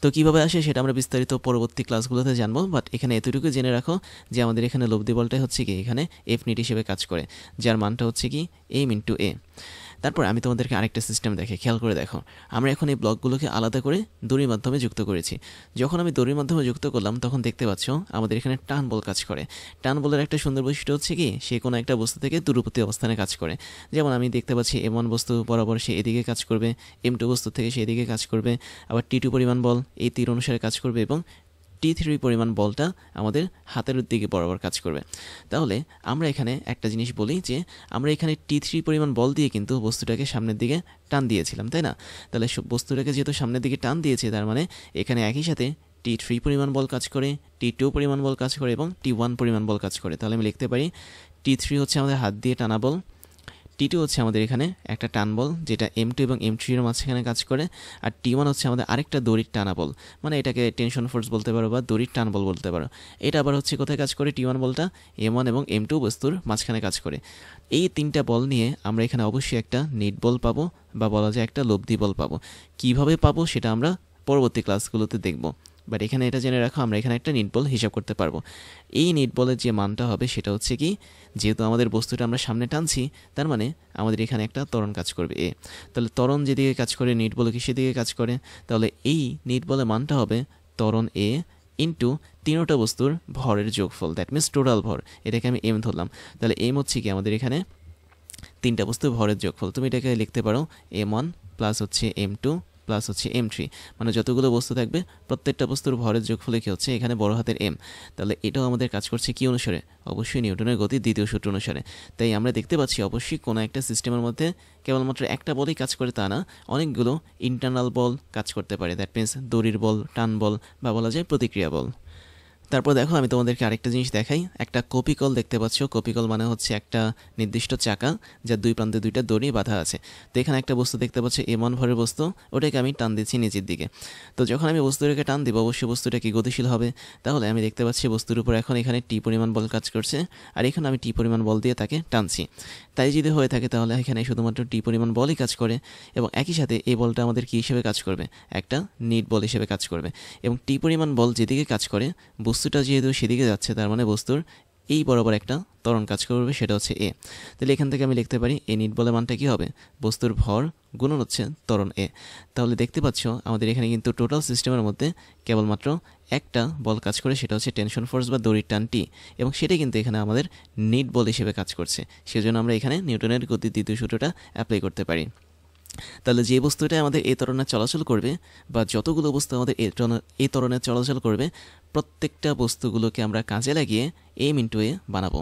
তো কীভাবে আসে সেটা আমরা বিস্তারিত পরবর্তী ক্লাসগুলোতে জানবো, বাট এখানে এতটুকু জেনে রাখো যে আমাদের এখানে লব্ধি বলটাই হচ্ছে কি এখানে এফ নিট হিসেবে কাজ করে, যার মানটা হচ্ছে কি M × A। তারপর আমি তোমাদেরকে আরেকটা সিস্টেম দেখে খেয়াল করে দেখো, আমরা এখন এই ব্লকগুলোকে আলাদা করে দড়ির মাধ্যমে যুক্ত করেছি। যখন আমি দড়ির মাধ্যমে যুক্ত করলাম তখন দেখতে পাচ্ছ আমাদের এখানে টান বল কাজ করে। টান বলের একটা সুন্দর বৈশিষ্ট্য হচ্ছে কি সে কোনো একটা বস্তু থেকে দূরবর্তী অবস্থানে কাজ করে। যেমন আমি দেখতে পাচ্ছি M1 বস্তু বরাবর সে এদিকে কাজ করবে, M2 বস্তু থেকে সে এদিকে কাজ করবে, আবার T2 পরিমাণ বল এই তীর অনুসারে কাজ করবে, এবং T3 পরিমাণ বলটা আমাদের হাতের দিকে বরাবর কাজ করবে। তাহলে আমরা এখানে একটা জিনিস বলি যে আমরা এখানে T3 পরিমাণ বল দিয়ে কিন্তু বস্তুটাকে সামনের দিকে টান দিয়েছিলাম, তাই না? তাহলে বস্তুটাকে যেহেতু সামনের দিকে টান দিয়েছে, তার মানে এখানে একই সাথে T3 পরিমাণ বল কাজ করে, T2 পরিমাণ বল কাজ করে এবং T1 পরিমাণ বল কাজ করে। তাহলে আমি লিখতে পারি T3 হচ্ছে আমাদের হাত দিয়ে টানা বল, T2 হচ্ছে আমাদের এখানে একটা টান বল যেটা M2 এবং M3 এর মাঝখানে কাজ করে, আর T1 হচ্ছে আমাদের আরেকটা দড়ির টানা বল, মানে এটাকে টেনশন ফোর্স বলতে পারো বা দড়ির টান বল বলতে পারো। এটা আবার হচ্ছে কোথায় কাজ করে? T1 বলটা M1 এবং M2 বস্তুর মাঝখানে কাজ করে। এই তিনটা বল নিয়ে আমরা এখানে অবশ্যই একটা নিট বল পাবো, বা বলা যায় একটা লব্ধি বল পাবো। কিভাবে পাবো সেটা আমরা পরবর্তী ক্লাসগুলোতে দেখব, বাট এখানে এটা জেনে রাখো আমরা এখানে একটা নিট বল হিসাব করতে পারবো। এই নিট বলের যে মানটা হবে সেটা হচ্ছে কি, যেহেতু আমাদের বস্তুটা আমরা সামনে টানছি, তার মানে আমাদের এখানে একটা ত্বরণ কাজ করবে এ। তাহলে ত্বরণ যেদিকে কাজ করে নিট বল কি সেদিকে কাজ করে, তাহলে এই নিট বলের মানটা হবে ত্বরণ এ ইন্টু তিনটা বস্তুর ভরের যোগফল। দ্যাট মিনস টোটাল ভর, এটাকে আমি এম ধরলাম। তাহলে এম হচ্ছে কি আমাদের এখানে তিনটা বস্তুর ভরের যোগফল। তুমি এটাকে লিখতে পারো M1 প্লাস হচ্ছে M2 প্লাস হচ্ছে M3, মানে যতগুলো বস্তু থাকবে প্রত্যেকটা বস্তুর ভরের যোগফলে কি হচ্ছে এখানে বড় হাতের M। তাহলে এটাও আমাদের কাজ করছে কি অনুসারে? অবশ্যই নিউটনের গতির দ্বিতীয় সূত্র অনুসারে। তাই আমরা দেখতে পাচ্ছি অবশ্যই কোনো একটা সিস্টেমের মধ্যে কেবলমাত্র একটা বলই কাজ করে তা না, অনেকগুলো ইন্টারনাল বল কাজ করতে পারে। দ্যাট মিনস দড়ির বল, টান বল বা বলা যায় প্রতিক্রিয়া বল। তারপর দেখো আমি তোমাদেরকে আরেকটা জিনিস দেখাই, একটা কপিকল দেখতে পাচ্ছ। কপিকল মানে হচ্ছে একটা নির্দিষ্ট চাকা যার দুই প্রান্তে দুইটা দড়ি বাঁধা আছে। তো এখানে একটা বস্তু দেখতে পাচ্ছ M1 ভরের বস্তু, ওটাকে আমি টান দিচ্ছি নিচের দিকে। তো যখন আমি বস্তুটাকে টান দিব অবশ্যই বস্তুটা কি গতিশীল হবে। তাহলে আমি দেখতে পাচ্ছি বস্তুর উপর এখন এখানে T পরিমাণ বল কাজ করছে, আর এখানে আমি T পরিমাণ বল দিয়ে তাকে টানছি। তাই যদি হয়ে থাকে তাহলে এখানে শুধুমাত্র T পরিমাণ বলই কাজ করে, এবং একই সাথে এই বলটা আমাদের কী হিসেবে কাজ করবে? একটা নিট বল হিসেবে কাজ করবে। এবং T পরিমাণ বল যেদিকে কাজ করে বস্তুটা যেহেতু সেদিকে যাচ্ছে, তার মানে বস্তুর এই বরাবর একটা ত্বরণ কাজ করবে, সেটা হচ্ছে এ। তাহলে এখান থেকে আমি লিখতে পারি এ নিট বলের মানটা কী হবে? বস্তুর ভর গুণন হচ্ছে ত্বরণ এ। তাহলে দেখতে পাচ্ছ আমাদের এখানে কিন্তু টোটাল সিস্টেমের মধ্যে কেবলমাত্র একটা বল কাজ করে, সেটা হচ্ছে টেনশন ফোর্স বা দড়ির টান টি, এবং সেটাই কিন্তু এখানে আমাদের নিট বল হিসেবে কাজ করছে। সেজন্য আমরা এখানে নিউটনের গতির দ্বিতীয় সূত্রটা অ্যাপ্লাই করতে পারি। তাহলে যে বস্তুটা আমাদের এই ত্বরণে চলাচল করবে বা যতগুলো বস্তু আমাদের এই ত্বরণে চলাচল করবে প্রত্যেকটা বস্তুগুলোকে আমরা কাজে লাগিয়ে এম ইন্টু এ বানাবো।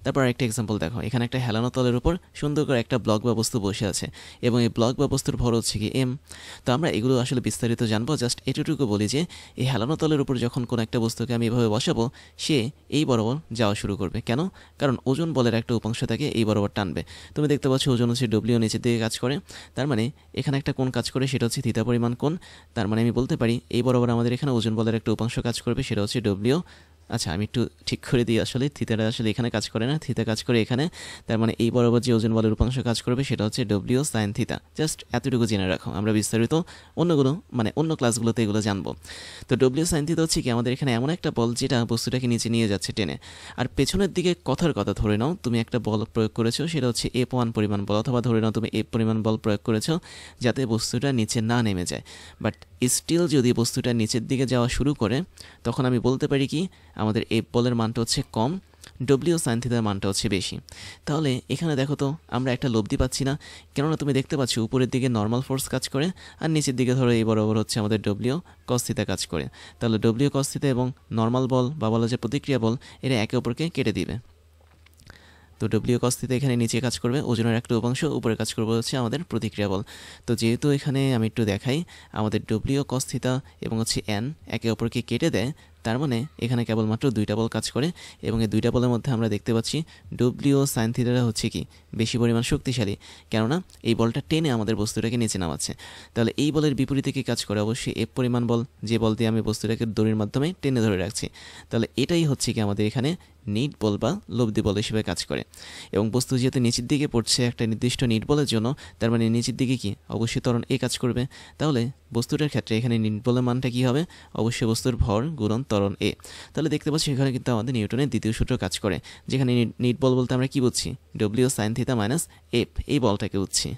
তারপর একটা এক্সাম্পল দেখো, এখানে একটা হেলানো তলের উপর সুন্দর করে একটা ব্লক বা বস্তু বসে আছে এবং এই ব্লক বা বস্তুর ভর হচ্ছে কি এম। তো আমরা এগুলো আসলে বিস্তারিত জানবো, জাস্ট এটুকু বলি যে এই হেলানো তলের উপর যখন কোনো একটা বস্তুকে আমি এভাবে বসাবো সে এই বরাবর যাওয়া শুরু করবে। কেন? কারণ ওজন বলের একটা উপাংশ থাকে এই বরাবর টানবে। তুমি দেখতে পাচ্ছ ওজন হচ্ছে ডব্লিউ নিচের দিকে কাজ করে, তার মানে এখানে একটা কোণ কাজ করে সেটা হচ্ছে থিটা পরিমাণ কোণ। তার মানে আমি বলতে পারি এই বরাবর আমাদের এখানে ওজন বলের একটা উপাংশ কাজ করবে সেটা হচ্ছে ডব্লিউ। আচ্ছা আমি একটু ঠিক করে দিই, আসলে থিতাটা আসলে এখানে কাজ করে না, থিতা কাজ করে এখানে। তার মানে এই বরাবর যে ওজন বলের উপাংশ কাজ করবে সেটা হচ্ছে ডব্লিউ সাইন থিতা। জাস্ট এতটুকু জেনে রাখো, আমরা বিস্তারিত অন্য ক্লাসগুলোতে এগুলো জানবো। তো ডব্লিউ সাইন থিতা হচ্ছে কি আমাদের এখানে এমন একটা বল যেটা বস্তুটাকে নিচে নিয়ে যাচ্ছে টেনে। আর পেছনের দিকে কথার কথা ধরে নাও তুমি একটা বল প্রয়োগ করেছো সেটা হচ্ছে F1 পরিমাণ বল, অথবা ধরে নাও তুমি F পরিমাণ বল প্রয়োগ করেছো যাতে বস্তুটা নিচে না নেমে যায়। বাট স্টিল যদি বস্তুটা নিচের দিকে যাওয়া শুরু করে তখন আমি বলতে পারি কি আমাদের এফ বলের মানটা হচ্ছে কম, ডব্লিউ সাইন থিটার মানটা হচ্ছে বেশি। তাহলে এখানে দেখো তো আমরা একটা লব্ধি পাচ্ছি না, কেননা তুমি দেখতে পাচ্ছ উপরের দিকে নর্মাল ফোর্স কাজ করে আর নিচের দিকে ধরো এই বরাবর হচ্ছে আমাদের ডব্লিউ কস থিটা কাজ করে। তাহলে ডব্লিউ কস থিটা এবং নর্মাল বল বা বলা যায় প্রতিক্রিয়া বল এরা একে অপরকে কেটে দিবে। তো ডব্লিউ কস থিটা এখানে নিচে কাজ করবে ওজনের একটা উপাংশ, উপরে কাজ করবে হচ্ছে আমাদের প্রতিক্রিয়া বল। তো যেহেতু এখানে আমি একটু দেখাই আমাদের ডব্লিউ কস থিটা এবং হচ্ছে এন একে অপরকে কেটে দেয়, তার মানে এখানে কেবলমাত্র দুইটা বল কাজ করে এবং এই দুইটা বলের মধ্যে আমরা দেখতে পাচ্ছি ডব্লিউ সাইন থিটাটা হচ্ছে কি বেশি পরিমাণ শক্তিশালী, কেননা এই বলটা টেনে আমাদের বস্তুটাকে নিচে নামাচ্ছে। তাহলে এই বলের বিপরীতে কি কাজ করে? অবশ্যই এফ পরিমাণ বল, যে বল দিয়ে আমি বস্তুটাকে দড়ির মাধ্যমে টেনে ধরে রাখছি। তাহলে এটাই হচ্ছে কি আমাদের এখানে নিট বল বা লব্ধি বল হিসেবে কাজ করে। এবং বস্তু যেহেতু নিচের দিকে পড়ছে একটা নির্দিষ্ট নিট বলের জন্য, তার মানে নিচের দিকে কি অবশ্যই ত্বরণ এ কাজ করবে। তাহলে বস্তুটার ক্ষেত্রে এখানে নিট বলের মানটা কী হবে? অবশ্যই বস্তুর ভর গুণন ত্বরণ এ। তাহলে দেখতে পাচ্ছি এখানে কিন্তু আমাদের নিউটনের দ্বিতীয় সূত্র কাজ করে, যেখানে নিট বল বলতে আমরা কি বুঝছি? W sine theta minus F, এই বলটাকে বুঝছি।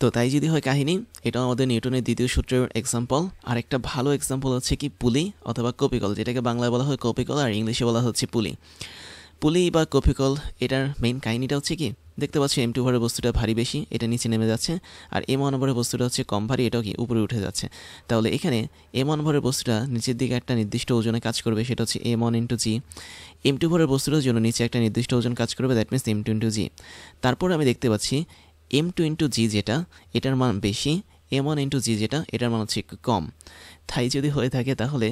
তো তাই যদি হয় কাহিনী, এটা আমাদের নিউটনের দ্বিতীয় সূত্রের এক্সাম্পল। আর একটা ভালো এক্সাম্পল হচ্ছে কি পুলি অথবা কপিকল, যেটাকে বাংলায় বলা হয় কপিকল আর ইংলিশে বলা হচ্ছে পুলি। পুলি বা কপিকল এটার মেইন কাহিনীটা হচ্ছে কি, দেখতে পাচ্ছি M2 ভরের বস্তুটা ভারী বেশি, এটা নিচে নেমে যাচ্ছে, আর M1 ভরের বস্তুটা হচ্ছে কম ভারী, এটাও কি উপরে উঠে যাচ্ছে। তাহলে এখানে M1 ভরের বস্তুটা নিচের দিকে একটা নির্দিষ্ট ওজনে কাজ করবে সেটা হচ্ছে M1 ইন্টু জি। M2 ভরের বস্তুটার জন্য নিচে একটা নির্দিষ্ট ওজন কাজ করবে, দ্যাট মিনস M2 ইন্টু জি। তারপর আমি দেখতে পাচ্ছি M2 ইন্টু জি যেটা এটার মান বেশি, M1 ইন্টু জি যেটা এটার মান হচ্ছে একটু কম। তাই যদি হয়ে থাকে তাহলে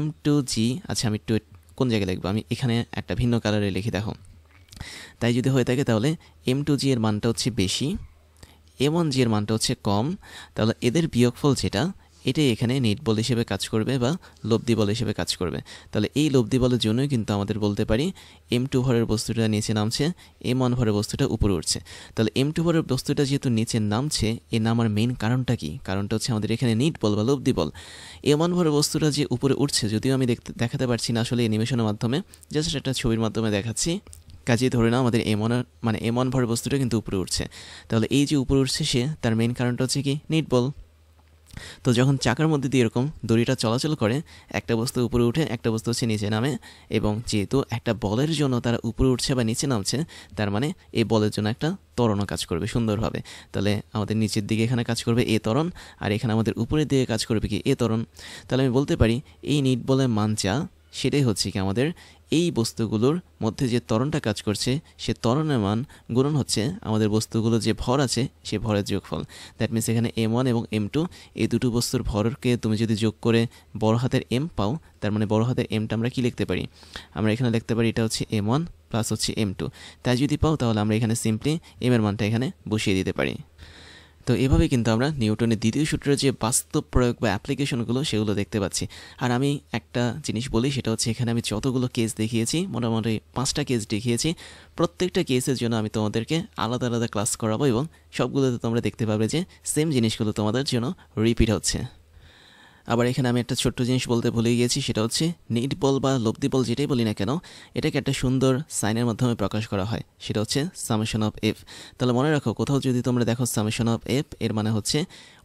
M2 জি, আচ্ছা আমি একটু কোন জায়গায় লিখবো, আমি এখানে একটা ভিন্ন কালারে লিখি দেখো। তাই যদি হয়ে থাকে তাহলে M2 জি এর মানটা হচ্ছে বেশি, M1 জি এর মানটা হচ্ছে কম। তাহলে এদের বিয়োগফল যেটা এটাই এখানে নিট বল হিসেবে কাজ করবে বা লব্ধি বল হিসেবে কাজ করবে। তাহলে এই লব্ধি বলের জন্যই কিন্তু আমাদের বলতে পারি M2 ভরের বস্তুটা নিচে নামছে, M1 ভরের বস্তুটা উপরে উঠছে। তাহলে M2 ভরের বস্তুটা যেহেতু নিচে নামছে, এই নামার মেইন কারণটা কি? কারণটা হচ্ছে আমাদের এখানে নিট বল বা লব্ধি বল। M1 ভরের বস্তুটা যে উপরে উঠছে, যদিও আমি দেখাতে পারছি না আসলে অ্যানিমেশনের মাধ্যমে, জাস্ট একটা ছবির মাধ্যমে দেখাচ্ছি। কাজেই ধরে নাও আমাদের M1 ভরের বস্তুটা কিন্তু উপরে উঠছে। তাহলে এই যে উপরে উঠছে সে, তার মেইন কারণটা হচ্ছে কি নিট বল। তো যখন চাকার মধ্যে দিয়ে এরকম দড়িটা চলাচল করে, একটা বস্তু উপরে উঠে একটা বস্তু হচ্ছে নিচে নামে, এবং যেহেতু একটা বলের জন্য তারা উপরে উঠছে বা নিচে নামছে, তার মানে এই বলের জন্য একটা ত্বরণও কাজ করবে সুন্দরভাবে। তাহলে আমাদের নিচের দিকে এখানে কাজ করবে এ ত্বরণ, আর এখানে আমাদের উপরের দিকে কাজ করবে কি এ ত্বরণ। তাহলে আমি বলতে পারি এই নিট বলের মান যা, সেটাই হচ্ছে কি আমাদের এই বস্তুগুলোর মধ্যে যে ত্বরণটা কাজ করছে সে ত্বরণের মান গুণন হচ্ছে আমাদের বস্তুগুলোর যে ভর আছে সে ভরের যোগফল। দ্যাট মিনস এখানে M1 এবং M2 এই দুটো বস্তুর ভরকে তুমি যদি যোগ করে বড় হাতের M পাও, তার মানে বড় হাতের Mটা আমরা কি লিখতে পারি? আমরা এখানে লিখতে পারি এটা হচ্ছে M1 প্লাস হচ্ছে M2। তাই যদি পাও তাহলে আমরা এখানে সিম্পলি M এর মানটা এখানে বসিয়ে দিতে পারি। তো এভাবে কিন্তু আমরা নিউটনের দ্বিতীয় সূত্রের যে বাস্তব প্রয়োগ বা অ্যাপ্লিকেশনগুলো সেগুলো দেখতে পাচ্ছি। আর আমি একটা জিনিস বলি, সেটা হচ্ছে এখানে আমি যতগুলো কেস দেখিয়েছি, মোটামুটি 5টা কেস দেখিয়েছি, প্রত্যেকটা কেসের জন্য আমি তোমাদেরকে আলাদা আলাদা ক্লাস করাবো এবং সবগুলোতে তোমরা দেখতে পাবে যে সেম জিনিসগুলো তোমাদের জন্য রিপিট হচ্ছে। আবার এখানে আমি একটা ছোট্ট জিনিস বলতে ভুলে গিয়েছি, সেটা হচ্ছে নিট বল বা লব্ধি বল যেটাই বলি না কেন, এটাকে একটা সুন্দর সাইনের মাধ্যমে প্রকাশ করা হয়, সেটা হচ্ছে সামেশন অফ এফ। তাহলে মনে রাখো, কোথাও যদি তোমরা দেখো সামেশন অফ এফ, এর মানে হচ্ছে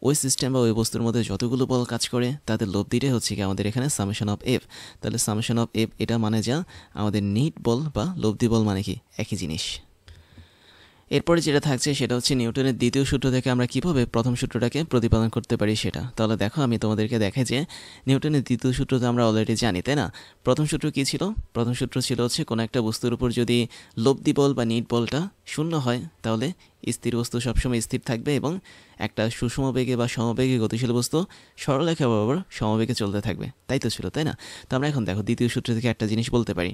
ওই সিস্টেম বা ওই বস্তুর মধ্যে যতগুলো বল কাজ করে তাদের লব্ধিটাই হচ্ছে কি আমাদের এখানে সামেশন অফ এফ। তাহলে সামেশন অফ এফ এটা মানে যা আমাদের নিট বল বা লব্ধি বল মানে কি একই জিনিস। এরপরে যেটা থাকছে সেটা হচ্ছে নিউটনের দ্বিতীয় সূত্র থেকে আমরা কীভাবে প্রথম সূত্রটাকে প্রতিপাদন করতে পারি সেটা। তাহলে দেখো আমি তোমাদেরকে দেখাই যে নিউটনের দ্বিতীয় সূত্র তো আমরা অলরেডি জানি, তাই না? প্রথম সূত্র কী ছিল? প্রথম সূত্র ছিল হচ্ছে কোনো একটা বস্তুর উপর যদি লব্ধি বল বা নিট বলটা শূন্য হয় তাহলে স্থির বস্তু সবসময় স্থির থাকবে এবং একটা সুষম বেগে বা সমবেগে গতিশীল বস্তু সরলরেখা বরাবর সমবেগে চলতে থাকবে। তাই তো ছিল, তাই না? তো আমরা এখন দেখো দ্বিতীয় সূত্র থেকে একটা জিনিস বলতে পারি।